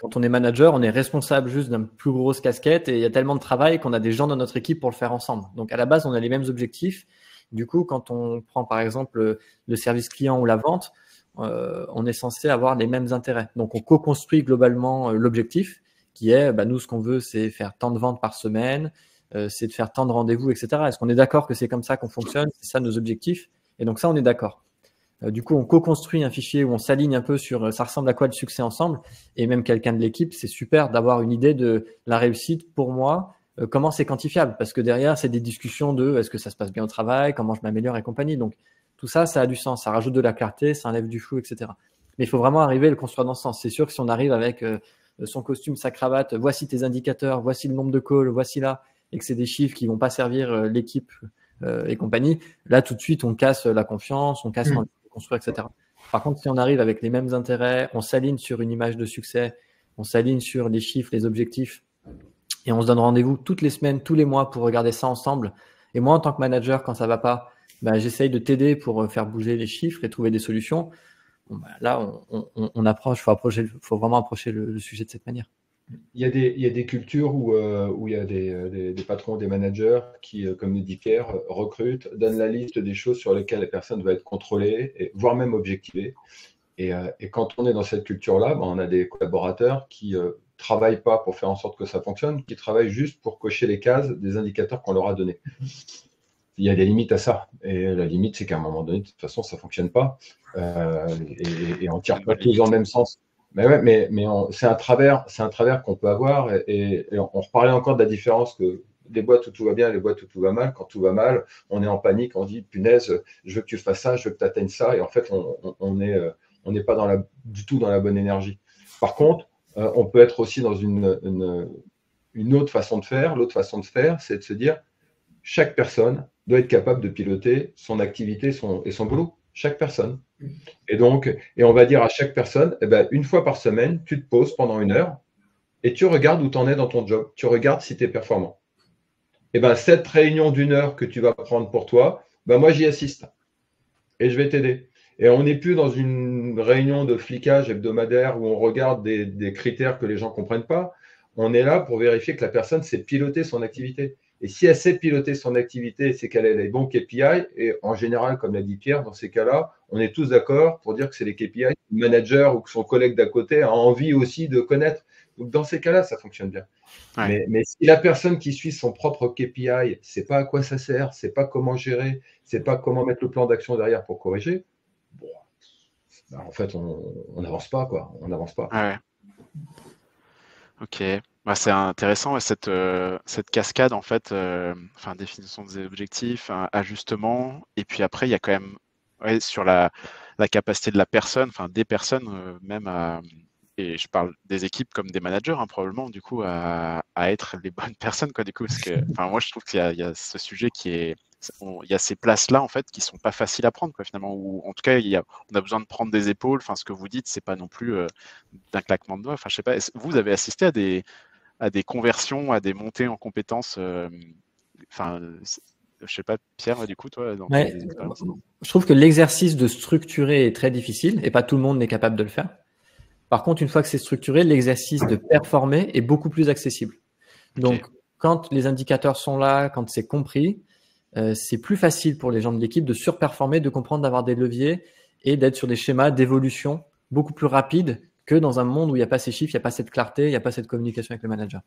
Quand on est manager, on est responsable juste d'une plus grosse casquette, et il y a tellement de travail qu'on a des gens dans notre équipe pour le faire ensemble. Donc à la base, on a les mêmes objectifs. Du coup, quand on prend par exemple le service client ou la vente, on est censé avoir les mêmes intérêts. Donc on co-construit globalement l'objectif qui est, nous, ce qu'on veut, c'est faire tant de ventes par semaine, c'est de faire tant de rendez-vous, etc. Est-ce qu'on est d'accord que c'est comme ça qu'on fonctionne? C'est ça nos objectifs? Et donc ça, on est d'accord. Du coup, on co-construit un fichier où on s'aligne un peu sur ça ressemble à quoi le succès ensemble. Et même quelqu'un de l'équipe, c'est super d'avoir une idée de la réussite pour moi. Comment c'est quantifiable? Parce que derrière, c'est des discussions de est-ce que ça se passe bien au travail, comment je m'améliore et compagnie. Donc, tout ça, ça a du sens. Ça rajoute de la clarté, ça enlève du flou, etc. Mais il faut vraiment arriver à le construire dans ce sens. C'est sûr que si on arrive avec son costume, sa cravate, voici tes indicateurs, voici le nombre de calls, voici là, et que c'est des chiffres qui vont pas servir l'équipe et compagnie, là, tout de suite, on casse la confiance, on casse l'envie de construire, etc. Par contre, si on arrive avec les mêmes intérêts, on s'aligne sur une image de succès, on s'aligne sur les chiffres, les objectifs, et on se donne rendez-vous toutes les semaines, tous les mois pour regarder ça ensemble. Et moi, en tant que manager, quand ça va pas, j'essaye de t'aider pour faire bouger les chiffres et trouver des solutions. Là, on approche, faut vraiment approcher le sujet de cette manière. Il y a des cultures où il y a des patrons, des managers qui, comme le dit Pierre, recrutent, donnent la liste des choses sur lesquelles la personne va être contrôlée, voire même objectivée. Et quand on est dans cette culture-là, on a des collaborateurs qui travaillent pas pour faire en sorte que ça fonctionne, qui travaillent juste pour cocher les cases des indicateurs qu'on leur a donnés. Il y a des limites à ça. Et la limite, c'est qu'à un moment donné, de toute façon, ça ne fonctionne pas. Et on ne tire pas tous dans le même sens. Mais ouais, mais c'est un travers qu'on peut avoir. Et on reparlait encore de la différence que des boîtes où tout va bien, les boîtes où tout va mal. Quand tout va mal, on est en panique, on dit punaise, je veux que tu fasses ça, je veux que tu atteignes ça. Et en fait, on n'est pas du tout dans la bonne énergie. Par contre, on peut être aussi dans une autre façon de faire. L'autre façon de faire, c'est de se dire, chaque personne doit être capable de piloter son activité et son boulot. Chaque personne. Et on va dire à chaque personne, eh ben, une fois par semaine, tu te poses pendant 1 heure et tu regardes où tu en es dans ton job. Tu regardes si tu es performant. Et ben, cette réunion d'1 heure que tu vas prendre pour toi, ben, moi, j'y assiste et je vais t'aider. Et on n'est plus dans une réunion de flicage hebdomadaire où on regarde des critères que les gens ne comprennent pas. On est là pour vérifier que la personne sait piloter son activité. Et si elle sait piloter son activité, c'est qu'elle a les bons KPI. Et en général, comme l'a dit Pierre, dans ces cas-là, on est tous d'accord pour dire que c'est les KPI que le manager ou que son collègue d'à côté a envie aussi de connaître. Donc, dans ces cas-là, ça fonctionne bien. Ouais. Mais si la personne qui suit son propre KPI ne sait pas à quoi ça sert, ne sait pas comment gérer, ne sait pas comment mettre le plan d'action derrière pour corriger, bon, ben en fait, on n'avance pas, quoi. On n'avance pas. Ouais. Ok. Bah, c'est intéressant, cette cascade, en fait, définition des objectifs, ajustement, et puis après, il y a quand même sur la capacité de la personne, des personnes, même et je parle des équipes comme des managers, probablement, du coup, à être les bonnes personnes, quoi, du coup, parce que, moi, je trouve qu'il y a ce sujet il y a ces places-là, en fait, qui sont pas faciles à prendre, quoi, finalement, ou en tout cas, on a besoin de prendre des épaules, ce que vous dites, c'est pas non plus d'un claquement de doigts, je sais pas, vous avez assisté à des conversions, à des montées en compétences, je sais pas, Pierre, du coup, toi, dans tes expériences. Je trouve que l'exercice de structurer est très difficile et pas tout le monde n'est capable de le faire. Par contre, une fois que c'est structuré, l'exercice de performer est beaucoup plus accessible. Donc, quand les indicateurs sont là, quand c'est compris, c'est plus facile pour les gens de l'équipe de surperformer, de comprendre, d'avoir des leviers et d'être sur des schémas d'évolution beaucoup plus rapides que dans un monde où il n'y a pas ces chiffres, il n'y a pas cette clarté, il n'y a pas cette communication avec le manager.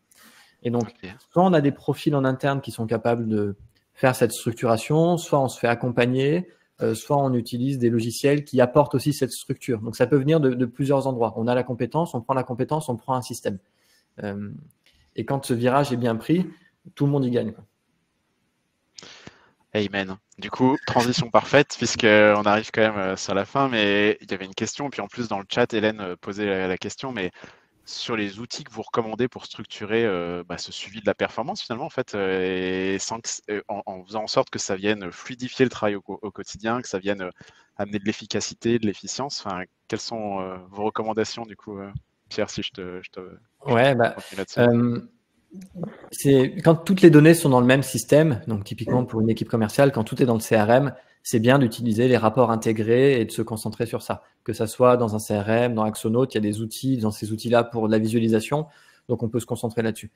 Et donc, soit on a des profils en interne qui sont capables de faire cette structuration, soit on se fait accompagner, soit on utilise des logiciels qui apportent aussi cette structure. Donc, ça peut venir de plusieurs endroits. On a la compétence, on prend la compétence, on prend un système. Et quand ce virage est bien pris, tout le monde y gagne, quoi. Amen. Du coup, transition parfaite, puisqu'on arrive quand même sur la fin, mais il y avait une question, puis en plus dans le chat, Hélène posait la question, mais sur les outils que vous recommandez pour structurer ce suivi de la performance, finalement, en fait, et en faisant en sorte que ça vienne fluidifier le travail au quotidien, que ça vienne amener de l'efficacité, de l'efficience. Quelles sont vos recommandations, du coup, Pierre, si je te ouais, là-dessus. C'est quand toutes les données sont dans le même système, donc typiquement pour une équipe commerciale, quand tout est dans le CRM, c'est bien d'utiliser les rapports intégrés et de se concentrer sur ça. Que ça soit dans un CRM, dans Axonote, il y a des outils, dans ces outils-là pour la visualisation, donc on peut se concentrer là-dessus.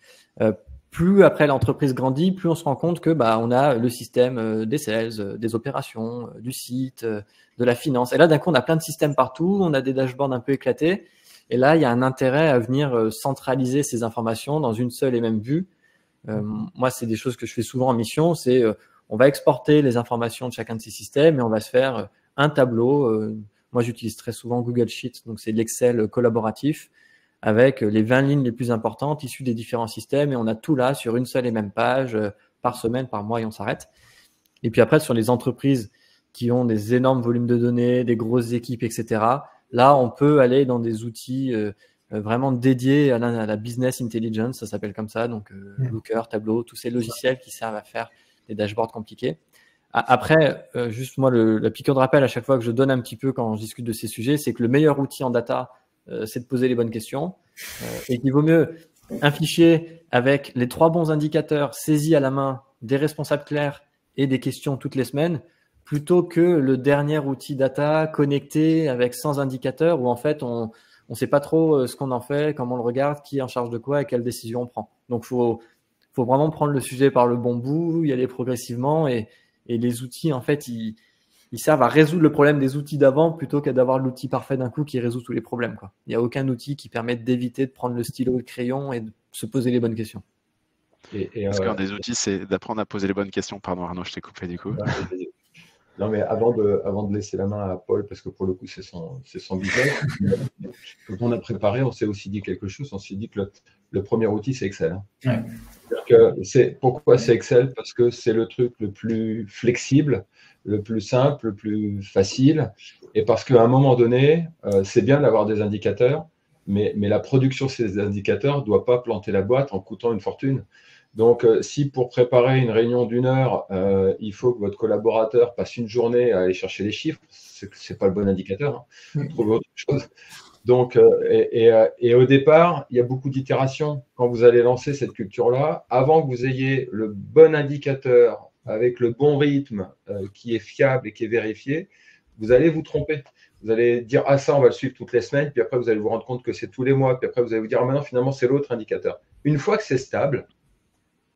Plus après l'entreprise grandit, plus on se rend compte que on a le système des sales, des opérations, du site, de la finance. Et là, d'un coup, on a plein de systèmes partout, on a des dashboards un peu éclatés. Et là, il y a un intérêt à venir centraliser ces informations dans une seule et même vue. Moi, c'est des choses que je fais souvent en mission. C'est on va exporter les informations de chacun de ces systèmes et on va se faire un tableau. Moi, j'utilise très souvent Google Sheets, donc c'est l'Excel collaboratif avec les 20 lignes les plus importantes issues des différents systèmes et on a tout là sur une seule et même page par semaine, par mois et on s'arrête. Et puis après, sur les entreprises qui ont des énormes volumes de données, des grosses équipes, etc., là, on peut aller dans des outils vraiment dédiés à la business intelligence, ça s'appelle comme ça, donc Looker, Tableau, tous ces logiciels qui servent à faire des dashboards compliqués. Après, juste moi, la piqûre de rappel à chaque fois que je donne un petit peu quand je discute de ces sujets, c'est que le meilleur outil en data, c'est de poser les bonnes questions et qu'il vaut mieux un fichier avec les 3 bons indicateurs saisis à la main, des responsables clairs et des questions toutes les semaines, plutôt que le dernier outil data connecté avec 100 indicateurs où en fait on sait pas trop ce qu'on en fait, comment on le regarde, qui est en charge de quoi et quelle décision on prend. Donc faut vraiment prendre le sujet par le bon bout, y aller progressivement et les outils en fait ils servent à résoudre le problème des outils d'avant plutôt qu'à d'avoir l'outil parfait d'un coup qui résout tous les problèmes, quoi. Il n'y a aucun outil qui permette d'éviter de prendre le stylo et le crayon et de se poser les bonnes questions. Parce qu'un des outils c'est d'apprendre à poser les bonnes questions. Pardon Arnaud, je t'ai coupé du coup. Non, mais avant de laisser la main à Paul, parce que pour le coup, c'est son business, quand on a préparé, on s'est aussi dit quelque chose. On s'est dit que le premier outil, c'est Excel. Ouais. Pourquoi c'est Excel? Parce que c'est le truc le plus flexible, le plus simple, le plus facile. Et parce qu'à un moment donné, c'est bien d'avoir des indicateurs, mais la production de ces indicateurs ne doit pas planter la boîte en coûtant une fortune. Donc, si pour préparer une réunion d'1 heure, il faut que votre collaborateur passe une journée à aller chercher les chiffres, ce n'est pas le bon indicateur. Hein. Trouvez autre chose. Donc, et au départ, il y a beaucoup d'itérations. Quand vous allez lancer cette culture-là, avant que vous ayez le bon indicateur avec le bon rythme qui est fiable et qui est vérifié, vous allez vous tromper. Vous allez dire, ah ça, on va le suivre toutes les semaines, puis après, vous allez vous rendre compte que c'est tous les mois, puis après, vous allez vous dire, ah maintenant, finalement, c'est l'autre indicateur. Une fois que c'est stable,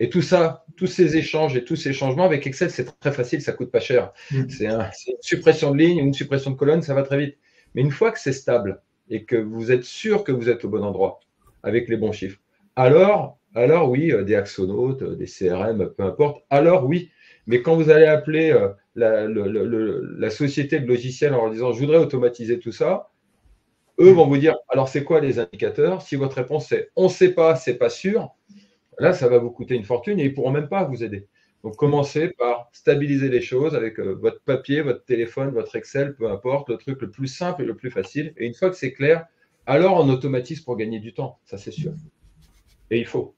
et tout ça, tous ces échanges et tous ces changements, avec Excel, c'est très facile, ça ne coûte pas cher. C'est une suppression de ligne ou une suppression de colonne, ça va très vite. Mais une fois que c'est stable et que vous êtes sûr que vous êtes au bon endroit, avec les bons chiffres, alors oui, des Axonautes, des CRM, peu importe, alors oui. Mais quand vous allez appeler la société de logiciels en leur disant « je voudrais automatiser tout ça », eux vont vous dire « alors c'est quoi les indicateurs ?» Si votre réponse est « on ne sait pas, c'est pas sûr », là, ça va vous coûter une fortune et ils ne pourront même pas vous aider. Donc, commencez par stabiliser les choses avec votre papier, votre téléphone, votre Excel, peu importe, le truc le plus simple et le plus facile. Et une fois que c'est clair, alors on automatise pour gagner du temps, ça c'est sûr. Et il faut.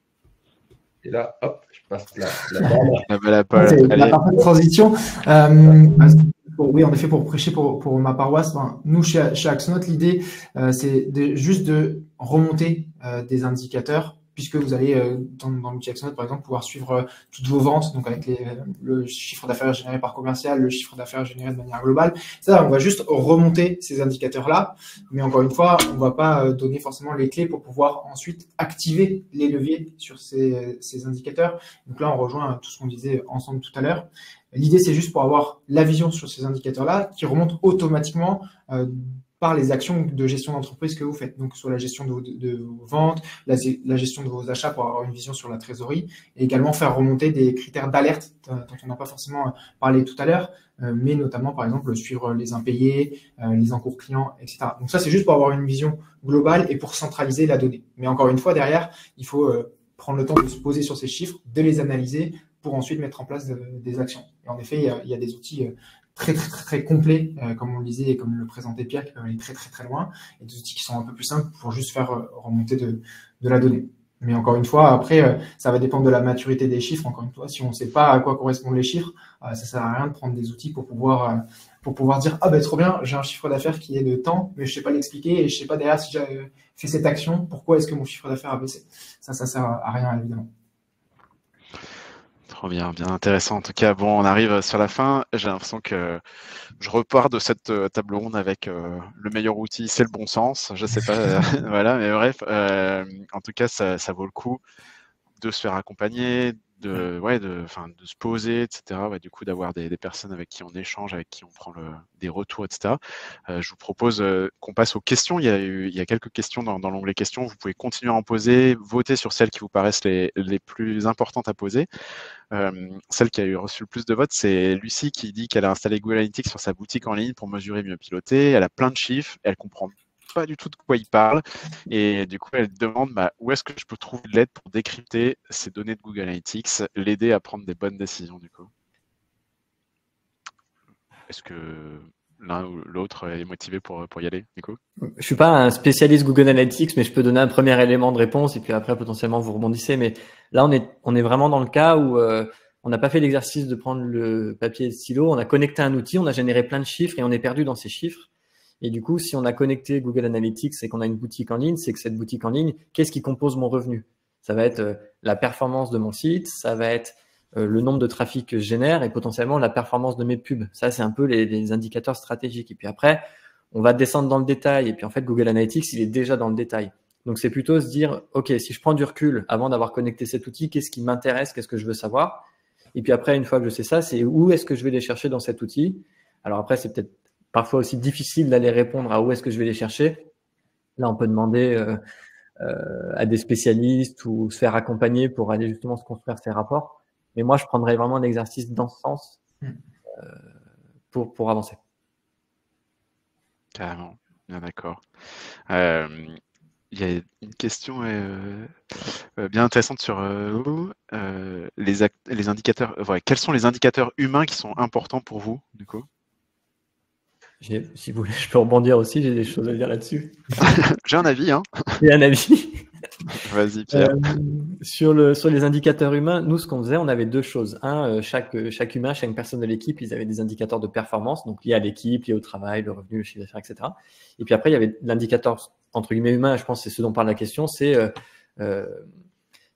Et là, hop, je passe la parfaite transition. Oui, en effet, pour prêcher pour ma paroisse, nous, chez Axonote, l'idée, c'est juste de remonter des indicateurs, puisque vous allez, dans l'outil Axonote, par exemple, pouvoir suivre toutes vos ventes, donc avec le chiffre d'affaires généré par commercial, le chiffre d'affaires généré de manière globale. Ça, on va juste remonter ces indicateurs-là, mais encore une fois, on ne va pas donner forcément les clés pour pouvoir ensuite activer les leviers sur ces indicateurs. Donc là, on rejoint tout ce qu'on disait ensemble tout à l'heure. L'idée, c'est juste pour avoir la vision sur ces indicateurs-là qui remontent automatiquement par les actions de gestion d'entreprise que vous faites. Donc, soit la gestion de vos ventes, la gestion de vos achats pour avoir une vision sur la trésorerie et également faire remonter des critères d'alerte dont on n'a pas forcément parlé tout à l'heure, mais notamment, par exemple, suivre les impayés, les encours clients, etc. Donc, ça, c'est juste pour avoir une vision globale et pour centraliser la donnée. Mais encore une fois, derrière, il faut prendre le temps de se poser sur ces chiffres, de les analyser pour ensuite mettre en place des actions. Et en effet, il y a des outils très complets, comme on le disait et comme le présentait Pierre, qui peuvent aller très loin, et des outils qui sont un peu plus simples pour juste faire remonter de la donnée. Mais encore une fois, après, ça va dépendre de la maturité des chiffres. Encore une fois, si on ne sait pas à quoi correspondent les chiffres, ça sert à rien de prendre des outils pour pouvoir dire « Ah ben trop bien, j'ai un chiffre d'affaires qui est de temps, mais je ne sais pas l'expliquer et je ne sais pas derrière si j'ai fait cette action, pourquoi est-ce que mon chiffre d'affaires a baissé ?» Ça sert à rien, évidemment. Trop bien, bien intéressant. En tout cas, bon, on arrive sur la fin. J'ai l'impression que je repars de cette table ronde avec le meilleur outil, c'est le bon sens. Je sais pas, voilà, mais bref, en tout cas, ça vaut le coup de se faire accompagner, de se poser, etc. Ouais, du coup, d'avoir des personnes avec qui on échange, avec qui on prend des retours, etc. Je vous propose qu'on passe aux questions. Il y a quelques questions dans l'onglet questions. Vous pouvez continuer à en poser, voter sur celles qui vous paraissent les plus importantes à poser. Celle qui a eu reçu le plus de votes, c'est Lucie qui dit qu'elle a installé Google Analytics sur sa boutique en ligne pour mesurer, mieux piloter. Elle a plein de chiffres, elle comprend pas du tout de quoi il parle et du coup elle demande où est-ce que je peux trouver de l'aide pour décrypter ces données de Google Analytics, l'aider à prendre des bonnes décisions du coup. Est-ce que l'un ou l'autre est motivé pour y aller du coup? Je suis pas un spécialiste Google Analytics, mais je peux donner un premier élément de réponse et puis après potentiellement vous rebondissez. Mais là on est vraiment dans le cas où on n'a pas fait l'exercice de prendre le papier et le stylo, on a connecté un outil, on a généré plein de chiffres et on est perdu dans ces chiffres. Et du coup, si on a connecté Google Analytics et qu'on a une boutique en ligne, c'est que cette boutique en ligne, qu'est-ce qui compose mon revenu? Ça va être la performance de mon site, ça va être le nombre de trafic que je génère et potentiellement la performance de mes pubs. Ça, c'est un peu les indicateurs stratégiques. Et puis après, on va descendre dans le détail. Et puis en fait, Google Analytics, il est déjà dans le détail. Donc, c'est plutôt se dire, OK, si je prends du recul avant d'avoir connecté cet outil, qu'est-ce qui m'intéresse? Qu'est-ce que je veux savoir? Et puis après, une fois que je sais ça, c'est où est-ce que je vais les chercher dans cet outil? Alors après, c'est peut-être parfois aussi difficile d'aller répondre à où est-ce que je vais les chercher. Là, on peut demander à des spécialistes ou se faire accompagner pour aller justement se construire ces rapports. Mais moi, je prendrais vraiment un exercice dans ce sens pour avancer. Carrément, bien d'accord. Il y a une question bien intéressante sur les indicateurs. Quels sont les indicateurs humains qui sont importants pour vous, du coup? Si vous voulez, je peux rebondir aussi, j'ai des choses à dire là-dessus. J'ai un avis. Hein. J'ai un avis. Vas-y, Pierre. Sur les indicateurs humains, nous, ce qu'on faisait, on avait deux choses. Chaque humain, chaque personne de l'équipe, ils avaient des indicateurs de performance, donc liés à l'équipe, liés au travail, le revenu, le chiffre d'affaires, etc. Et puis après, il y avait l'indicateur, entre guillemets, humain, je pense que c'est ce dont parle la question, c'est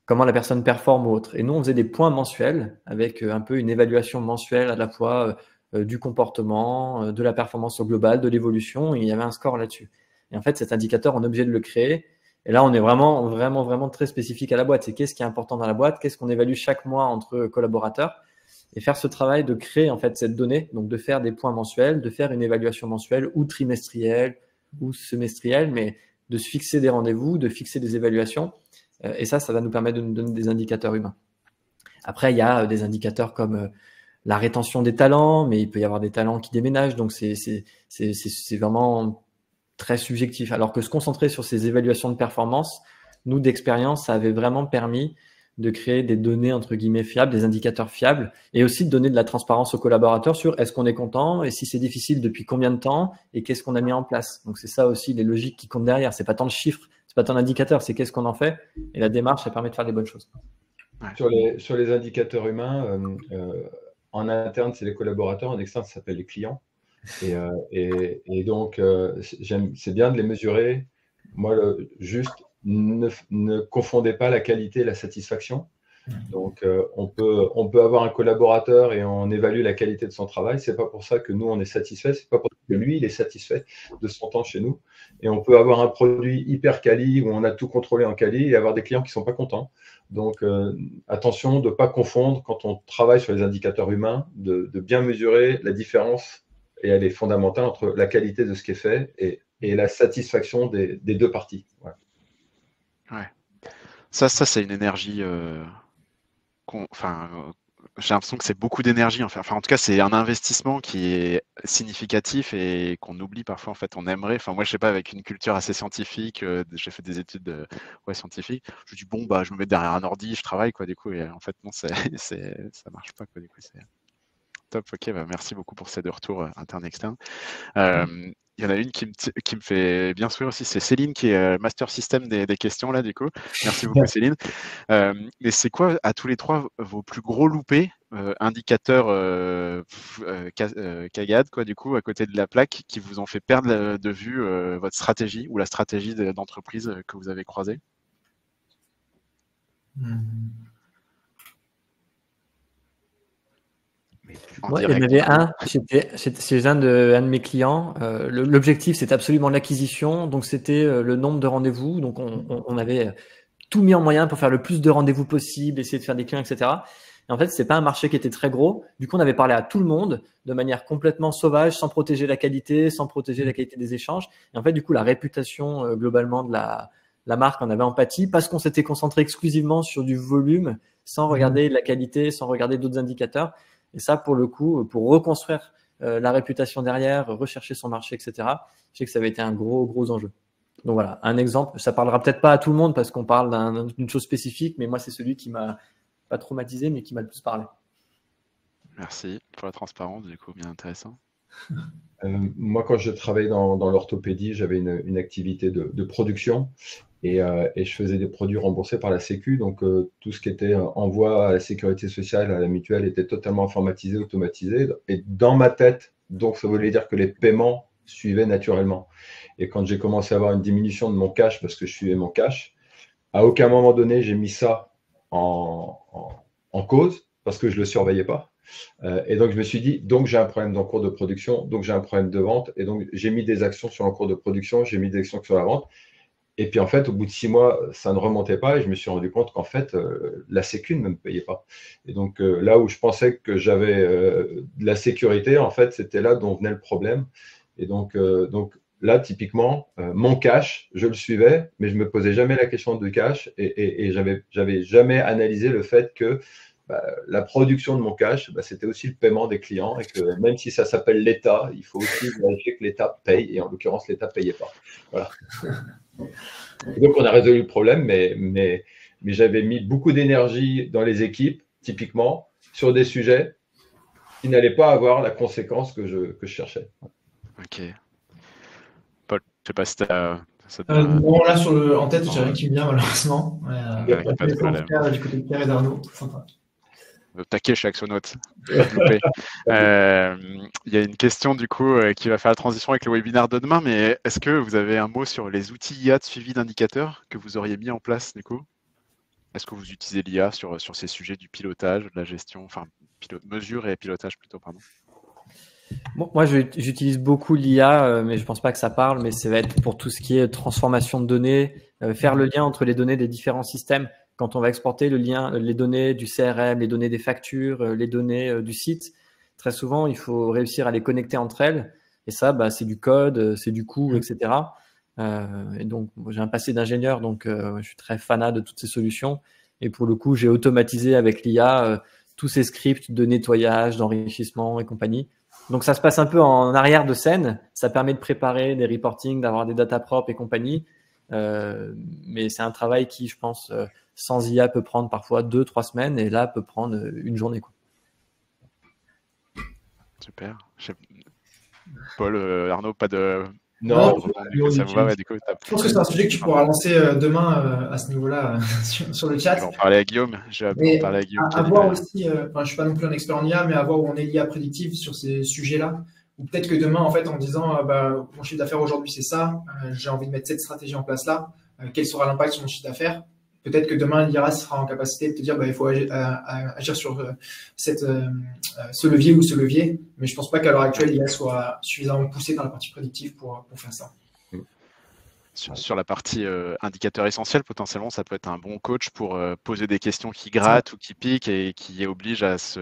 comment la personne performe ou autre. Et nous, on faisait des points mensuels avec un peu une évaluation mensuelle à la fois du comportement, de la performance au global, de l'évolution, et il y avait un score là-dessus. Et en fait, cet indicateur, on est obligé de le créer. Et là, on est vraiment très spécifique à la boîte. C'est qu'est-ce qui est important dans la boîte, qu'est-ce qu'on évalue chaque mois entre collaborateurs, et faire ce travail de créer en fait cette donnée, donc de faire des points mensuels, de faire une évaluation mensuelle ou trimestrielle ou semestrielle, mais de se fixer des rendez-vous, de fixer des évaluations. Et ça va nous permettre de nous donner des indicateurs humains. Après, il y a des indicateurs comme la rétention des talents, mais il peut y avoir des talents qui déménagent, donc c'est vraiment très subjectif. Alors que se concentrer sur ces évaluations de performance, nous, d'expérience, ça avait vraiment permis de créer des données, entre guillemets, fiables, des indicateurs fiables, et aussi de donner de la transparence aux collaborateurs sur est-ce qu'on est content, et si c'est difficile, depuis combien de temps, et qu'est-ce qu'on a mis en place. Donc, c'est ça aussi, les logiques qui comptent derrière. C'est pas tant le chiffre, c'est pas tant l'indicateur, c'est qu'est-ce qu'on en fait, et la démarche, ça permet de faire des bonnes choses. Sur les indicateurs humains, en interne, c'est les collaborateurs, en externe, ça s'appelle les clients. Et donc, c'est bien de les mesurer. Moi, juste, ne confondez pas la qualité et la satisfaction. Donc, on peut avoir un collaborateur et on évalue la qualité de son travail. C'est pas pour ça que nous, on est satisfait. C'est pas pour ça que lui, il est satisfait de son temps chez nous. Et on peut avoir un produit hyper quali où on a tout contrôlé en quali et avoir des clients qui sont pas contents. Donc, attention de ne pas confondre quand on travaille sur les indicateurs humains, de bien mesurer la différence, et elle est fondamentale, entre la qualité de ce qui est fait et la satisfaction des deux parties. Voilà. Ouais. Ça c'est une énergie. J'ai l'impression que c'est beaucoup d'énergie. Enfin, en tout cas, c'est un investissement qui est significatif et qu'on oublie parfois. En fait, on aimerait. Enfin, moi, je sais pas, avec une culture assez scientifique, j'ai fait des études scientifiques. Je dis bon, bah, je me mets derrière un ordi, je travaille quoi. Du coup, et en fait, non, ça marche pas quoi. Du coup, c'est top. Ok, bah, merci beaucoup pour ces deux retours interne-externe. Il y en a une qui me fait bien sourire aussi, c'est Céline qui est master system des questions là du coup. Merci beaucoup Céline. Mais c'est quoi à tous les trois vos plus gros loupés, indicateurs cagade quoi du coup à côté de la plaque qui vous ont fait perdre de vue votre stratégie ou la stratégie d'entreprise que vous avez croisée? Moi, il y en avait un, chez un de mes clients. L'objectif, c'était absolument l'acquisition. Donc, c'était le nombre de rendez-vous. Donc, on avait tout mis en moyen pour faire le plus de rendez-vous possible, essayer de faire des clients, etc. Et en fait, c'est pas un marché qui était très gros. Du coup, on avait parlé à tout le monde de manière complètement sauvage, sans protéger la qualité, sans protéger la qualité des échanges. Et en fait, du coup, la réputation globalement de la marque en avait empathie parce qu'on s'était concentré exclusivement sur du volume, sans regarder la qualité, sans regarder d'autres indicateurs. Et ça, pour le coup, pour reconstruire la réputation derrière, rechercher son marché, etc., je sais que ça avait été un gros enjeu. Donc voilà, un exemple. Ça parlera peut-être pas à tout le monde parce qu'on parle d'une chose spécifique, mais moi, c'est celui qui m'a pas traumatisé, mais qui m'a le plus parlé. Merci pour la transparence, du coup, bien intéressant. Moi, quand je travaillais dans l'orthopédie, j'avais une activité de production et je faisais des produits remboursés par la Sécu. Donc, tout ce qui était envoi à la sécurité sociale, à la mutuelle, était totalement informatisé, automatisé. Et dans ma tête, donc, ça voulait dire que les paiements suivaient naturellement. Et quand j'ai commencé à avoir une diminution de mon cash, parce que je suivais mon cash, à aucun moment donné, j'ai mis ça en cause, parce que je ne le surveillais pas. Et donc, je me suis dit, donc j'ai un problème dans le cours de production, donc j'ai un problème de vente. Et donc, j'ai mis des actions sur le cours de production, j'ai mis des actions sur la vente. Et puis, en fait, au bout de 6 mois, ça ne remontait pas. Et je me suis rendu compte qu'en fait, la Sécu ne me payait pas. Et donc, là où je pensais que j'avais de la sécurité, en fait, c'était là dont venait le problème. Et donc là, typiquement, mon cash, je le suivais, mais je ne me posais jamais la question du cash. Et j'avais jamais analysé le fait que la production de mon cash, c'était aussi le paiement des clients et que même si ça s'appelle l'État, il faut aussi vérifier que l'État paye et en l'occurrence, l'État ne payait pas. Voilà. Et donc, on a résolu le problème, mais j'avais mis beaucoup d'énergie dans les équipes, typiquement, sur des sujets qui n'allaient pas avoir la conséquence que je cherchais. Ok. Paul, je ne sais pas si tu as Non, là, en tête, j'ai rien qui me vient, malheureusement. Pas de problème. Du côté de Pierre et d'Arnaud, sympa. Taquet chez Axonote. Il y a une question du coup qui va faire la transition avec le webinaire de demain, mais est-ce que vous avez un mot sur les outils IA de suivi d'indicateurs que vous auriez mis en place du coup? Est-ce que vous utilisez l'IA sur ces sujets du pilotage, de la gestion, enfin mesure et pilotage plutôt, pardon? Bon, moi, j'utilise beaucoup l'IA, mais je pense pas que ça parle, mais ça va être pour tout ce qui est transformation de données, faire le lien entre les données des différents systèmes. Quand on va exporter les données du CRM, les données des factures, les données du site, très souvent, il faut réussir à les connecter entre elles. Et ça, c'est du code, c'est du coût, etc. Et donc, j'ai un passé d'ingénieur, donc je suis très fanat de toutes ces solutions. Et pour le coup, j'ai automatisé avec l'IA tous ces scripts de nettoyage, d'enrichissement et compagnie. Donc, ça se passe un peu en arrière de scène. Ça permet de préparer des reportings, d'avoir des data propres et compagnie. Mais c'est un travail qui, je pense, sans IA peut prendre parfois 2-3 semaines et là peut prendre une journée, quoi. Super. Paul, Arnaud, pas de... Non, ça vous va, ouais, du coup, je pense que c'est un sujet que tu pourras lancer demain à ce niveau-là sur le chat. Je vais en parler à Guillaume. À voir aussi, je ne suis pas non plus un expert en IA, mais à voir où on est l'IA prédictive sur ces sujets-là. Ou peut-être que demain, en fait, en disant mon chiffre d'affaires aujourd'hui, c'est ça, j'ai envie de mettre cette stratégie en place là, quel sera l'impact sur mon chiffre d'affaires? Peut-être que demain, l'IA sera en capacité de te dire il faut agir sur ce levier ou ce levier, mais je ne pense pas qu'à l'heure actuelle, l'IA soit suffisamment poussée dans la partie prédictive pour faire ça. Sur la partie indicateur essentiel, potentiellement, ça peut être un bon coach pour poser des questions qui grattent ou qui piquent et qui obligent à se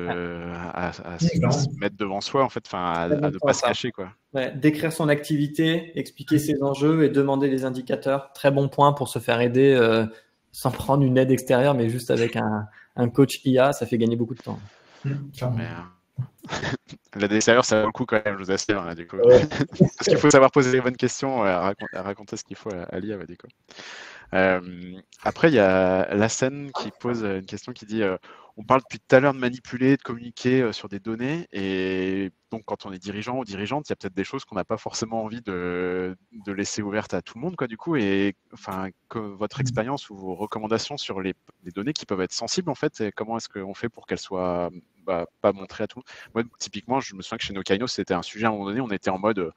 mettre devant soi, en fait, à ne pas se cacher, quoi. Ouais, décrire son activité, expliquer ses enjeux et demander les indicateurs. Très bon point pour se faire aider sans prendre une aide extérieure, mais juste avec un coach IA, ça fait gagner beaucoup de temps. La extérieure, ça vaut le coup quand même, je vous assure, hein, du coup. Ouais. Parce qu'il faut savoir poser les bonnes questions, raconter ce qu'il faut à l'IA, du coup. Après, il y a la scène qui pose une question qui dit on parle depuis tout à l'heure de manipuler, de communiquer sur des données, et donc quand on est dirigeant ou dirigeante, il y a peut-être des choses qu'on n'a pas forcément envie de laisser ouvertes à tout le monde, quoi, du coup, et votre expérience ou vos recommandations sur les données qui peuvent être sensibles, en fait, et comment est-ce qu'on fait pour qu'elles soient pas montrées à tout le monde. Moi, typiquement, je me souviens que chez Nokaino, c'était un sujet à un moment donné, on était en mode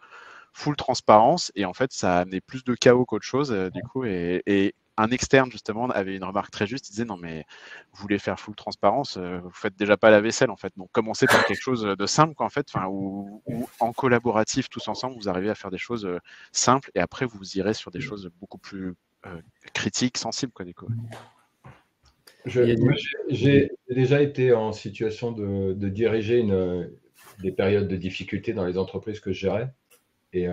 full transparence, et en fait, ça a amené plus de chaos qu'autre chose, du coup, et un externe, justement, avait une remarque très juste. Il disait non, mais vous voulez faire full transparence, vous faites déjà pas la vaisselle, en fait. Donc, commencez par quelque chose de simple, quoi, en fait, où en collaboratif, tous ensemble, vous arrivez à faire des choses simples et après, vous irez sur des choses beaucoup plus critiques, sensibles, quoi, du coup. J'ai déjà été en situation de diriger des périodes de difficulté dans les entreprises que je gérais. Et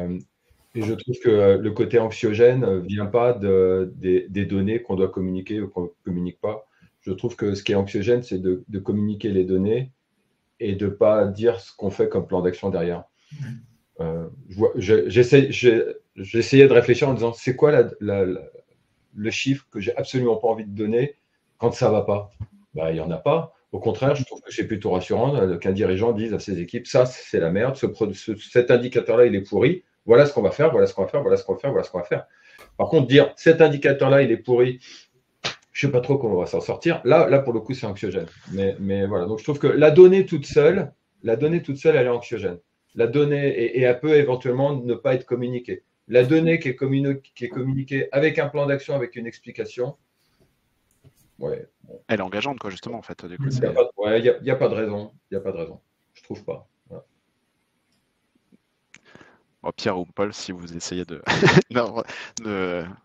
je trouve que le côté anxiogène ne vient pas des données qu'on doit communiquer ou qu'on ne communique pas. Je trouve que ce qui est anxiogène, c'est de communiquer les données et de ne pas dire ce qu'on fait comme plan d'action derrière. J'essayais de réfléchir en disant, c'est quoi le chiffre que j'ai absolument pas envie de donner quand ça ne va pas? Il n'y en a pas. Au contraire, je trouve que c'est plutôt rassurant qu'un dirigeant dise à ses équipes, ça, c'est la merde, cet indicateur-là, il est pourri. Voilà ce qu'on va faire, voilà ce qu'on va faire, voilà ce qu'on va faire, voilà ce qu'on va faire. Par contre, dire cet indicateur-là, il est pourri, je ne sais pas trop comment on va s'en sortir. Là, pour le coup, c'est anxiogène. Mais voilà. Donc, je trouve que la donnée toute seule, elle est anxiogène. La donnée, et elle peut éventuellement ne pas être communiquée. La donnée qui est communiquée avec un plan d'action, avec une explication, ouais. Bon. Elle est engageante, quoi, justement, en fait. Du coup, il n'y a pas de raison. Il n'y a pas de raison. Je ne trouve pas. Voilà. Bon, Pierre ou Paul, si vous essayez de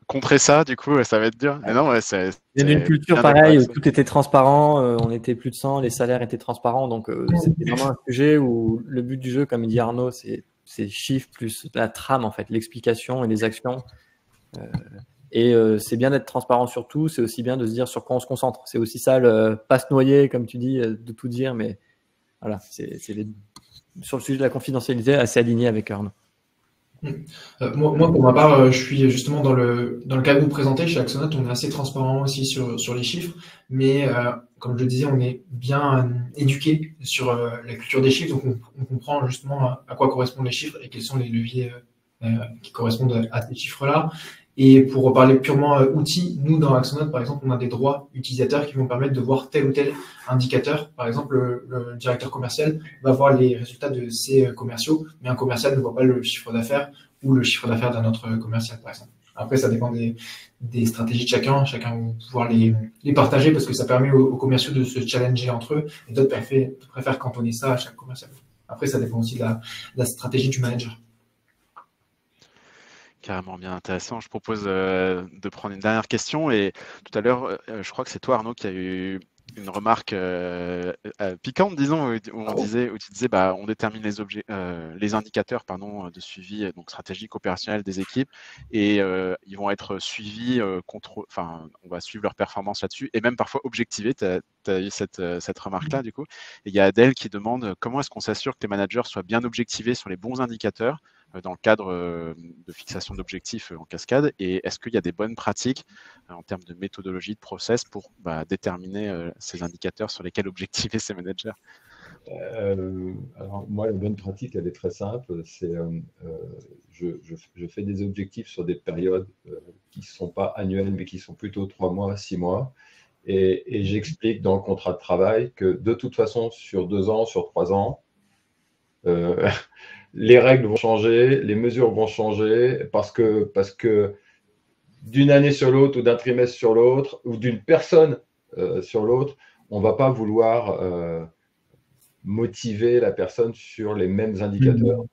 contrer ça, du coup, ça va être dur. Mais non, il y a une culture pareille où tout était transparent, on était plus de 100, les salaires étaient transparents, donc c'était vraiment un sujet où le but du jeu, comme dit Arnaud, c'est chiffres plus la trame, en fait, l'explication et les actions. Et c'est bien d'être transparent sur tout, c'est aussi bien de se dire sur quoi on se concentre. C'est aussi ça, pas se noyer, comme tu dis, de tout dire, mais voilà, sur le sujet de la confidentialité, assez aligné avec Arnaud. Moi, pour ma part, je suis justement dans le cas que vous présentez chez Axonote, on est assez transparent aussi sur les chiffres, mais comme je le disais, on est bien éduqué sur la culture des chiffres, donc on comprend justement à quoi correspondent les chiffres et quels sont les leviers qui correspondent à ces chiffres-là. Et pour parler purement outils, nous, dans Axonote, par exemple, on a des droits utilisateurs qui vont permettre de voir tel ou tel indicateur. Par exemple, le directeur commercial va voir les résultats de ses commerciaux, mais un commercial ne voit pas le chiffre d'affaires ou le chiffre d'affaires d'un autre commercial, par exemple. Après, ça dépend des stratégies de chacun. Chacun va pouvoir les partager parce que ça permet aux commerciaux de se challenger entre eux, et d'autres préfèrent cantonner ça à chaque commercial. Après, ça dépend aussi de la stratégie du manager. Carrément bien intéressant. Je propose de prendre une dernière question. Et tout à l'heure, je crois que c'est toi, Arnaud, qui a eu une remarque piquante, disons, où tu disais on détermine les indicateurs de suivi donc stratégique opérationnel des équipes, et ils vont être suivis, on va suivre leur performance là-dessus, et même parfois objectivés. Tu as eu cette remarque-là, du coup. Et il y a Adèle qui demande comment est-ce qu'on s'assure que les managers soient bien objectivés sur les bons indicateurs dans le cadre de fixation d'objectifs en cascade, et est-ce qu'il y a des bonnes pratiques en termes de méthodologie, de process pour déterminer ces indicateurs sur lesquels objectiver ces managers? Alors moi, la bonne pratique, elle est très simple. C'est je fais des objectifs sur des périodes qui ne sont pas annuelles, mais qui sont plutôt 3 mois, 6 mois. Et j'explique dans le contrat de travail que de toute façon, sur 2 ans, sur 3 ans, les règles vont changer, les mesures vont changer, parce que d'une année sur l'autre, ou d'un trimestre sur l'autre, ou d'une personne sur l'autre, on ne va pas vouloir motiver la personne sur les mêmes indicateurs.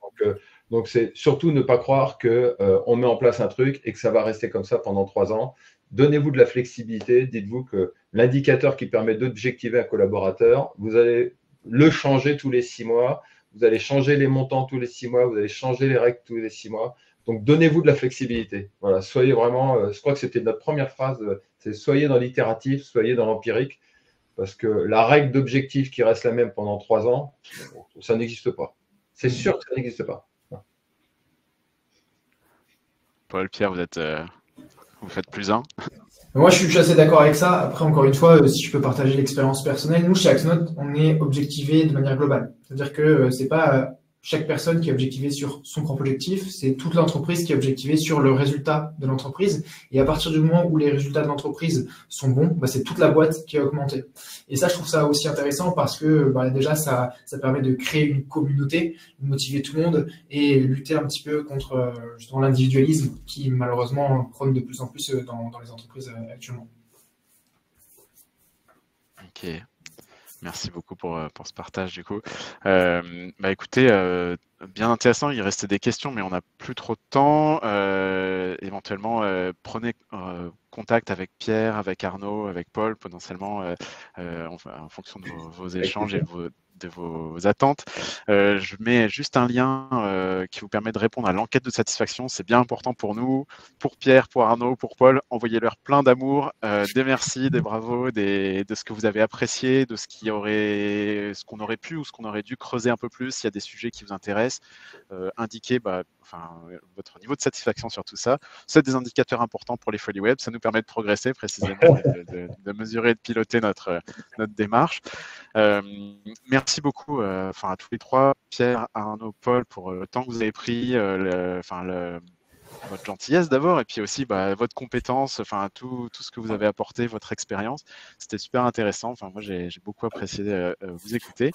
Donc c'est surtout ne pas croire qu'on met en place un truc et que ça va rester comme ça pendant 3 ans. Donnez-vous de la flexibilité. Dites-vous que l'indicateur qui permet d'objectiver un collaborateur, vous allez le changer tous les 6 mois. Vous allez changer les montants tous les 6 mois. Vous allez changer les règles tous les 6 mois. Donc, donnez-vous de la flexibilité. Voilà, soyez vraiment, je crois que c'était notre première phrase, c'est soyez dans l'itératif, soyez dans l'empirique, parce que la règle d'objectif qui reste la même pendant 3 ans, ça n'existe pas. C'est sûr que ça n'existe pas. Paul, Pierre, vous faites plus un. Moi, je suis assez d'accord avec ça. Après, encore une fois, si je peux partager l'expérience personnelle, nous, chez Axonote, on est objectivé de manière globale. C'est-à-dire que c'est pas chaque personne qui est objectivée sur son propre objectif, c'est toute l'entreprise qui est objectivée sur le résultat de l'entreprise. Et à partir du moment où les résultats de l'entreprise sont bons, c'est toute la boîte qui est augmentée. Et ça, je trouve ça aussi intéressant parce que déjà, ça permet de créer une communauté, de motiver tout le monde et lutter un petit peu contre justement l'individualisme qui, malheureusement, prône de plus en plus dans les entreprises actuellement. Ok. Merci beaucoup pour ce partage, du coup. Écoutez, bien intéressant, il restait des questions, mais on n'a plus trop de temps. Éventuellement, prenez contact avec Pierre, avec Arnaud, avec Paul, potentiellement, en fonction de vos échanges et de vos attentes. Je mets juste un lien qui vous permet de répondre à l'enquête de satisfaction. C'est bien important pour nous, pour Pierre, pour Arnaud, pour Paul. Envoyez-leur plein d'amour, des merci, des bravos, de ce que vous avez apprécié, de ce qu'on aurait pu ou ce qu'on aurait dû creuser un peu plus. S'il y a des sujets qui vous intéressent, indiquez votre niveau de satisfaction sur tout ça. C'est des indicateurs importants pour les Folies Web. Ça nous permet de progresser précisément, de mesurer et de piloter notre démarche. Merci beaucoup à tous les trois, Pierre, Arnaud, Paul, pour le temps que vous avez pris, votre gentillesse d'abord, et puis aussi votre compétence, tout ce que vous avez apporté, votre expérience. C'était super intéressant. Moi, j'ai beaucoup apprécié vous écouter.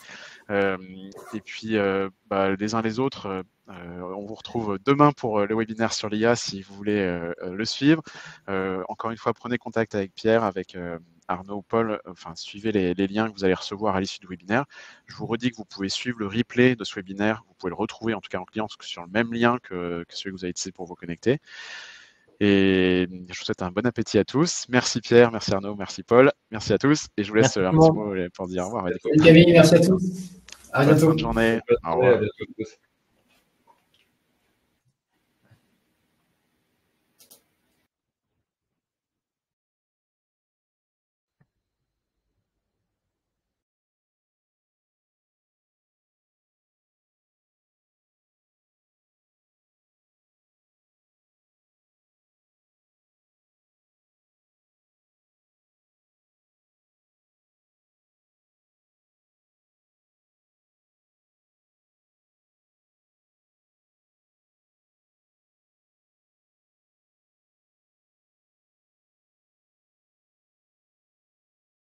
Et puis, les uns les autres, on vous retrouve demain pour le webinaire sur l'IA si vous voulez le suivre. Encore une fois, prenez contact avec Pierre, avec Arnaud ou Paul, suivez les liens que vous allez recevoir à l'issue du webinaire. Je vous redis que vous pouvez suivre le replay de ce webinaire. Vous pouvez le retrouver en tout cas en client sur le même lien que celui que vous avez utilisé pour vous connecter. Et je vous souhaite un bon appétit à tous. Merci Pierre, merci Arnaud, merci Paul. Merci à tous. Et je vous laisse un petit mot pour dire au revoir. Salut Camille, merci à tous. À bientôt. Bonne journée. Au revoir. À bientôt.